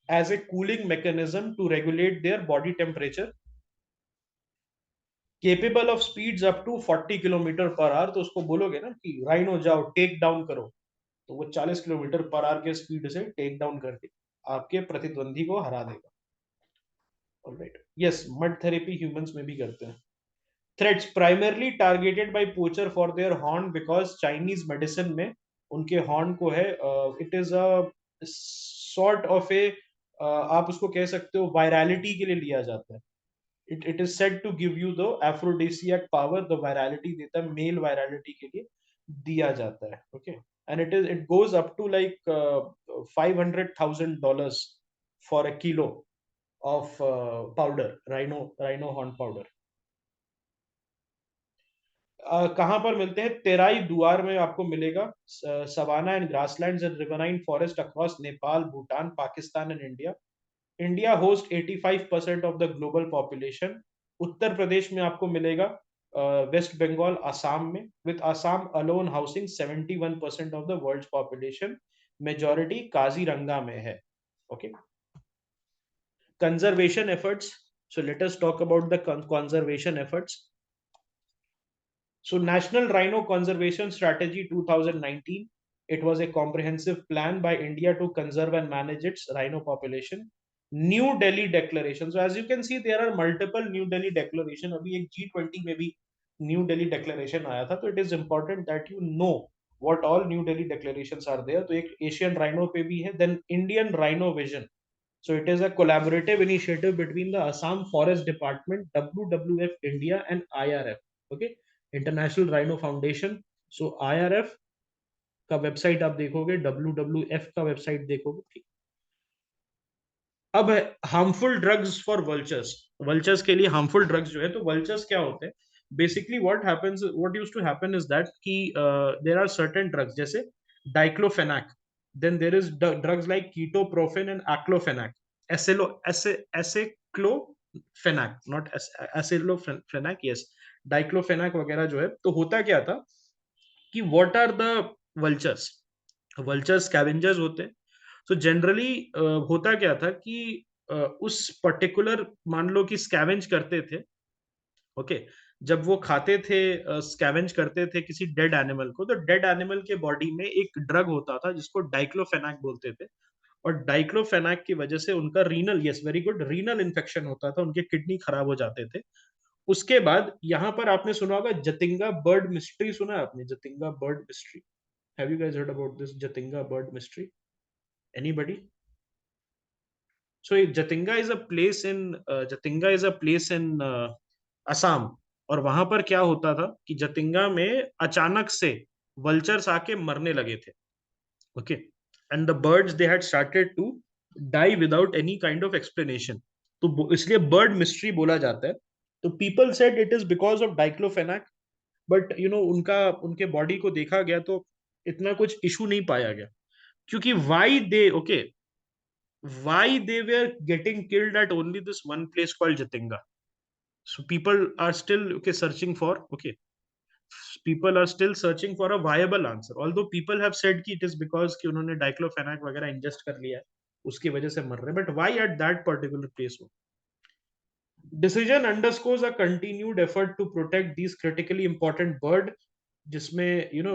Speaker 1: as a cooling mechanism to regulate their body temperature. Capable of speeds up to 40 kilometre per hour. तो उसको बोलोगे ना कि राइनो जाओ टेक डाउन करो, तो वो 40 किलोमीटर पर आवर के स्पीड से टेक डाउन करके आपके प्रतिद्वंदी को हरा देगा। Alright, yes, mud therapy humans में भी करते हैं। Threats primarily targeted by poacher for their horn, because Chinese medicine में उनके हॉर्न को है, it is a sort of a, आप उसको कह सकते हो वायरलिटी के लिए लिया जाता है। It is said to give you the aphrodisiac power, the virility देता है, मेल वायरलिटी के लिए दिया जाता है। Okay, and it goes up to like $500,000 for a kilo of powder, rhino horn powder. कहां पर मिलते हैं? तेराई दुआर में आपको मिलेगा। Savanna and grasslands and riverine forest across Nepal, Bhutan, Pakistan and India. India host 85% of the global population. Uttar प्रदेश में आपको मिलेगा, वेस्ट बंगाल, आसाम में, with Assam alone housing 71% of the world population. Majority Kaziranga में है। Okay, conservation efforts. So let us talk about the conservation efforts. So National Rhino Conservation Strategy 2019. It was a comprehensive plan by India to conserve and manage its rhino population. New Delhi Declaration. So as you can see, there are multiple New Delhi Declaration. अभी एक G20 में भी New Delhi Declaration आया था, तो it is important that you know what all New Delhi Declarations are there. तो एक Asian Rhino पे भी है, then Indian Rhino Vision. So it is a collaborative initiative between the Assam Forest Department, WWF India, and IRF. Okay, International Rhino Foundation. So IRF का वेबसाइट आप देखोगे, WWF का वेबसाइट देखोगे। ठीक, अब harmful drugs for vultures. Vultures के लिए हार्मफुल ड्रग्स जो है, तो वल्चर्स क्या होते हैं? Basically what used to happen is that कि देयर आर सर्टेन ड्रग्स जैसे diclofenac, then there is drugs like ketoprofen and aceclofenac, aceclofenac, not aceclofenac, yes, diclofenac वगैरह जो है। तो होता क्या था कि what are the vultures? Vultures scavengers होते हैं। तो जनरली होता क्या था कि उस पर्टिकुलर, मान लो कि स्कैवेंज करते थे। ओके, जब वो खाते थे, स्कैवेंज करते थे किसी डेड एनिमल को, तो डेड एनिमल के बॉडी में एक ड्रग होता था जिसको डाइक्लोफेनाक बोलते थे। और डाइक्लोफेनाक की वजह से उनका renal, yes very good, renal infection होता था, उनके किडनी खराब हो जाते थे। उसके बाद यहाँ पर आपने सुना होगा जतिंगा बर्ड मिस्ट्री, सुना है आपने Jatinga bird mystery? Have you guys heard about this Jatinga bird mystery? Anybody? So Jatinga is a place in, Jatinga is a place in Assam. और वहां पर क्या होता था कि जतिंगा में अचानक से वल्चर्स आके मरने लगे थे। Okay, and the birds they had started to die without any kind of explanation. तो इसलिए बर्ड मिस्ट्री बोला जाता है। तो people said it is because of diclofenac, but you know उनका, उनके बॉडी को देखा गया तो इतना कुछ इशू नहीं पाया गया। क्योंकि why they, okay, why they were getting killed at only this one place called Jatinga. So people are still, okay, searching for, okay, people are still searching for a viable answer. Although people have said कि it is because कि उन्होंने डाइक्लोफेनाक वगैरह ingest कर लिया है, उसकी वजह से मर रहे हैं, but why at that particular place? Decision underscores a continued effort to protect these critically important bird, जिसमें you know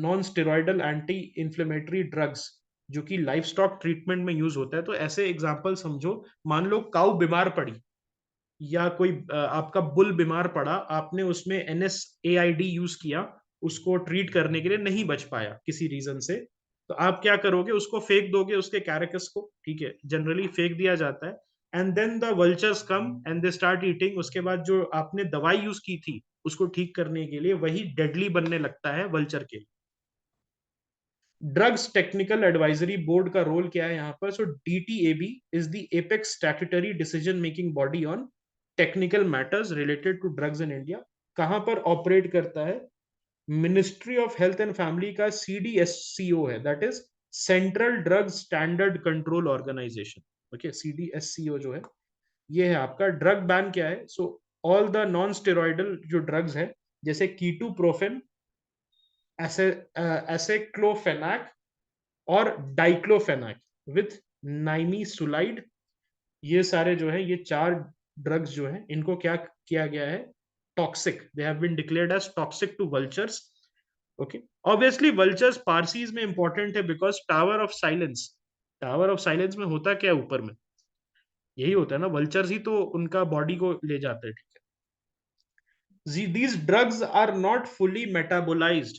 Speaker 1: non steroidal anti inflammatory drugs जो कि लाइफ स्टॉक ट्रीटमेंट में यूज होता है। तो ऐसे एग्जांपल समझो, मान लो काऊ बीमार पड़ी, या कोई आपका बुल बीमार पड़ा, आपने उसमें NSAID यूज किया, उसको ट्रीट करने के लिए नहीं बच पाया किसी रीजन से, तो आप क्या करोगे, उसको फेंक दोगे, उसके कैरेकस को, ठीक है, जनरली फेंक दिया जाता है। And then the vultures come and they start eating. उसके बाद जो आपने दवाई यूज की थी उसको ठीक करने के लिए, वही डेडली बनने लगता है वल्चर के लिए। ड्रग्स टेक्निकल एडवाइजरी बोर्ड का रोल क्या है यहाँ पर? So DTAB is the apex statutory decision making body on technical matters related to drugs in India. कहां पर ऑपरेट करता है? Ministry of health and family का CDSCO है, that is central drug standard control organisation. Okay, CDSCO जो है, ये है आपका। ड्रग बैन क्या है? So all the non steroidal जो ड्रग्स है, जैसे कीटोप्रोफेन, एसे एसेक्लोफेनाक और डाइक्लोफेनाक विथ नाइमीसुलाइड, ये सारे जो है, ये चार ड्रग्स जो है, इनको क्या किया गया है? Toxic, they have been declared as toxic to vultures. Okay, obviously vultures Parsis में इंपॉर्टेंट है because tower of silence, tower of silence में होता क्या है ऊपर में? यही होता है ना, वल्चर्स ही तो उनका बॉडी को ले जाते हैं, ठीक है। These drugs are not fully metabolized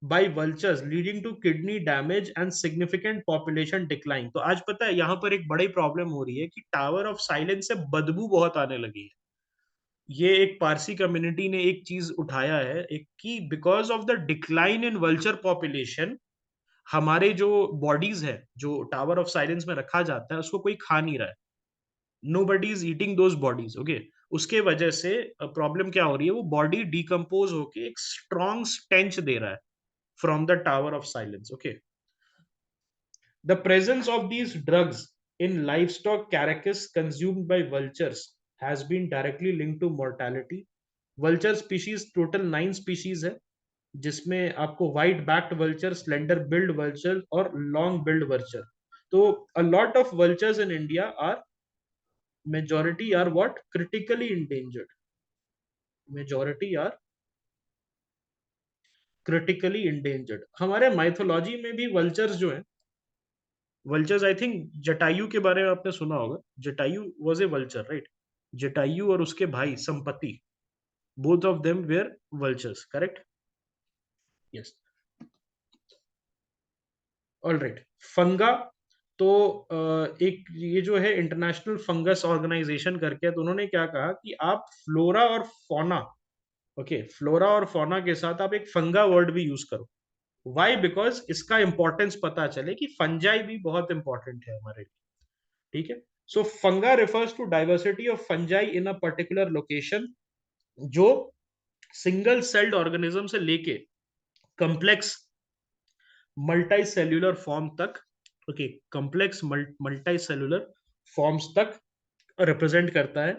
Speaker 1: by vultures leading to kidney damage and significant population decline। तो आज पता है यहाँ पर एक बड़ी प्रॉब्लम हो रही है कि टावर ऑफ साइलेंस से बदबू बहुत आने लगी है। ये एक पारसी कम्युनिटी ने एक चीज उठाया है, एक कि because of the decline in vulture population, हमारे जो बॉडीज है जो टावर ऑफ साइलेंस में रखा जाता है उसको कोई खा नहीं रहा है। Nobody is eating those bodies, okay. उसके वजह से प्रॉब्लम क्या हो रही है, वो बॉडी डिकम्पोज होके एक स्ट्रॉन्ग स्टेंच दे रहा है from the tower of silence, okay. The presence of these drugs in livestock carcass consumed by vultures has been directly linked to mortality. Vulture species total 9 species है, जिसमें आपको white backed vulture, slender billed vulture और long billed vulture। तो a lot of vultures in India are, majority are what? Critically endangered। Majority are critically endangered। हमारे माइथोलॉजी में भी vultures जो है, वल्चर्स, आई थिंक जटायु के बारे में आपने सुना होगा। Jatayu was a vulture, right? Jatayu और उसके भाई Sampati, both of them were vultures, correct? Yes, all right. Funga, तो एक ये जो है इंटरनेशनल फंगस ऑर्गेनाइजेशन करके है, तो उन्होंने क्या कहा कि आप फ्लोरा और फोना, ओके, फ्लोरा और फोना के साथ आप एक फंगा वर्ड भी यूज करो। वाई? बिकॉज इसका इंपॉर्टेंस पता चले कि फंजाई भी बहुत इंपॉर्टेंट है हमारे लिए, ठीक है। So funga refers to diversity of fungi in a particular location, जो सिंगल सेल्ड ऑर्गेनिज्म से लेके कॉम्प्लेक्स मल्टी सेल्यूलर फॉर्म तक, okay, complex multi cellular forms तक रिप्रेजेंट करता है।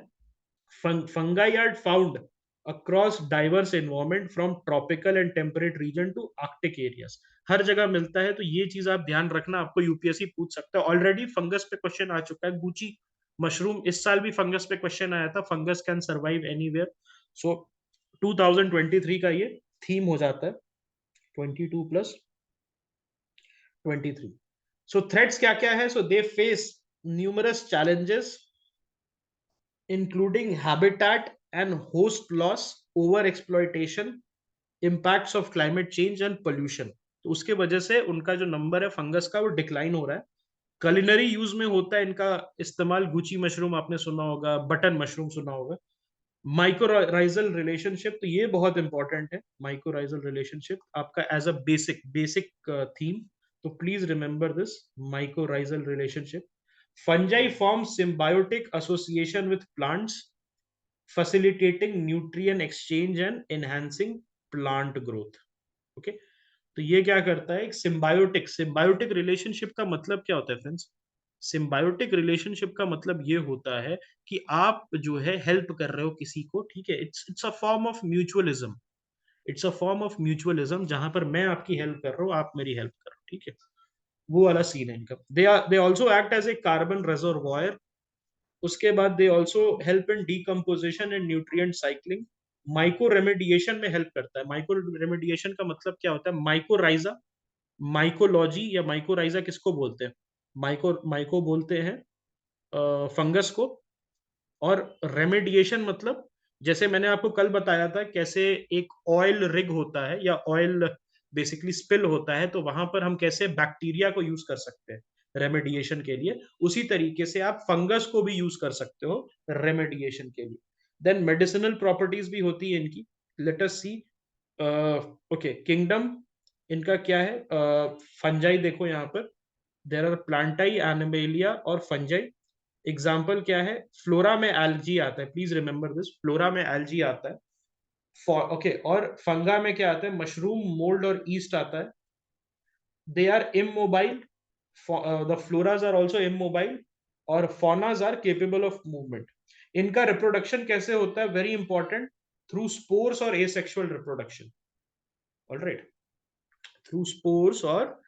Speaker 1: Fungi are found across diverse environment from tropical and temperate region to arctic areas. हर जगह मिलता है, तो ये चीज आप ध्यान रखना, आपको यूपीएससी पूछ सकता है। ऑलरेडी फंगस पे क्वेश्चन आ चुका है, गुची मशरूम, इस साल भी फंगस पे क्वेश्चन आया था, फंगस कैन सर्वाइव एनीवेयर। सो 2023 का ये थीम हो जाता है, 22+23। सो थ्रेट्स क्या क्या है? So they face numerous challenges including habitat and host loss, over exploitation, impacts of climate change and pollution. तो उसके वजह से उनका जो नंबर है फंगस का वो डिक्लाइन हो रहा है। कलिनरी यूज में होता है इनका इस्तेमाल, गुची मशरूम आपने सुना होगा, बटन मशरूम सुना होगा। माइक्रोराइजल रिलेशनशिप, तो ये बहुत इंपॉर्टेंट है, माइक्रोराइजल रिलेशनशिप आपका एज अ बेसिक थीम। तो please remember this, mycorrhizal relationship. Fungi form symbiotic association with plants, facilitating nutrient exchange and enhancing plant growth। Okay, तो ये क्या करता है, एक सिम्बायोटिक रिलेशनशिप का मतलब क्या होता है फ्रेंड्स? सिम्बायोटिक रिलेशनशिप का मतलब ये होता है कि आप जो है हेल्प कर रहे हो किसी को, ठीक है, it's a form of mutualism. It's a form of mutualism जहां पर मैं आपकी हेल्प कर रहा हूँ, आप मेरी हेल्प कर रहे हो, ठीक है। वो वाला सीन है इनका। They also act as a carbon reservoir. उसके बाद they also help in decomposition and nutrient cycling. Micro remediation में हेल्प करता है। माइक्रो रेमेडिएशन का मतलब क्या होता है? माइकोराइजा, माइकोलॉजी या माइकोराइजा किसको बोलते हैं? माइको बोलते हैं फंगस को। और रेमेडिएशन मतलब, जैसे मैंने आपको कल बताया था कैसे एक ऑयल रिग होता है या ऑयल बेसिकली स्पिल होता है, तो वहां पर हम कैसे बैक्टीरिया को यूज कर सकते हैं रेमेडिएशन के लिए, उसी तरीके से आप फंगस को भी यूज कर सकते हो रेमेडिएशन के लिए। देन मेडिसिनल प्रॉपर्टीज भी होती है इनकी। लेट अस सी। ओके, किंगडम इनका क्या है? फंजाई देखो यहाँ पर, देर आर प्लांटाई, एनिमेलिया और फंजाई। एग्जाम्पल क्या है? फ्लोरा में एल्गी आता है, प्लीज रिमेंबर दिस, फ्लोरा में एल्गी आता है। ओके, और फंगा में क्या आता है? मशरूम, मोल्ड और ईस्ट आता है। They are immobile, the floras are also immobile, और faunas are capable of movement. इनका रिप्रोडक्शन कैसे होता है? वेरी इंपॉर्टेंट, थ्रू स्पोर्स और asexual reproduction. Alright, through spores और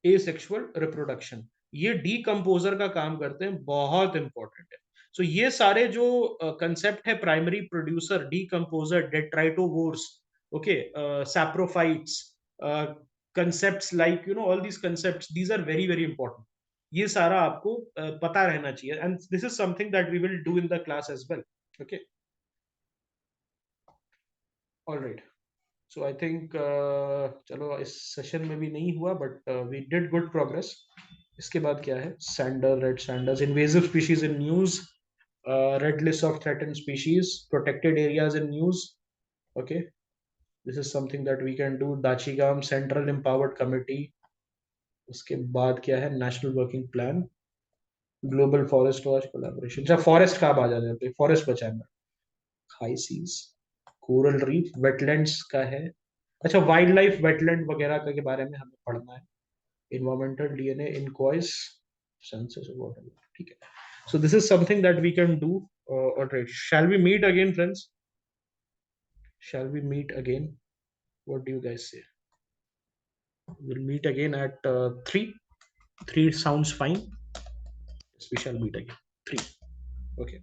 Speaker 1: एसेक्सुअल रिप्रोडक्शन। ये डीकम्पोजर का काम करते हैं, बहुत इंपॉर्टेंट है। सो ये सारे जो कंसेप्ट है, primary producer, decomposer, detritivores, okay, saprophytes, concepts like all these concepts, these are very very important। ये सारा आपको पता रहना चाहिए, and this is something that we will do in the class as well। okay, all right। So I think चलो इस सेशन में भी नहीं हुआ, but we did good progress. इसके बाद क्या है? Sander, red sanders, invasive species in news, red list of threatened species, protected areas in news. Okay, this is something that we can do. Dachigam central empowered committee. उसके बाद क्या है? National working plan, global forest watch collaboration. अच्छा, फॉरेस्ट कहाँ आ जाते हैं? फॉरेस्ट बचाना, high seas, coral reef, wetlands का है। अच्छा, वाइल्ड लाइफ वेटलैंड वगैरह के बारे में हमें पढ़ना है। Environmental DNA inquiries, census water, ठीक है। So this is something that we can do. Alright, shall we meet again friends? Shall we meet again? What do you guys say? Will meet again at 3। 3 sounds fine। Yes, we shall meet again 3। okay।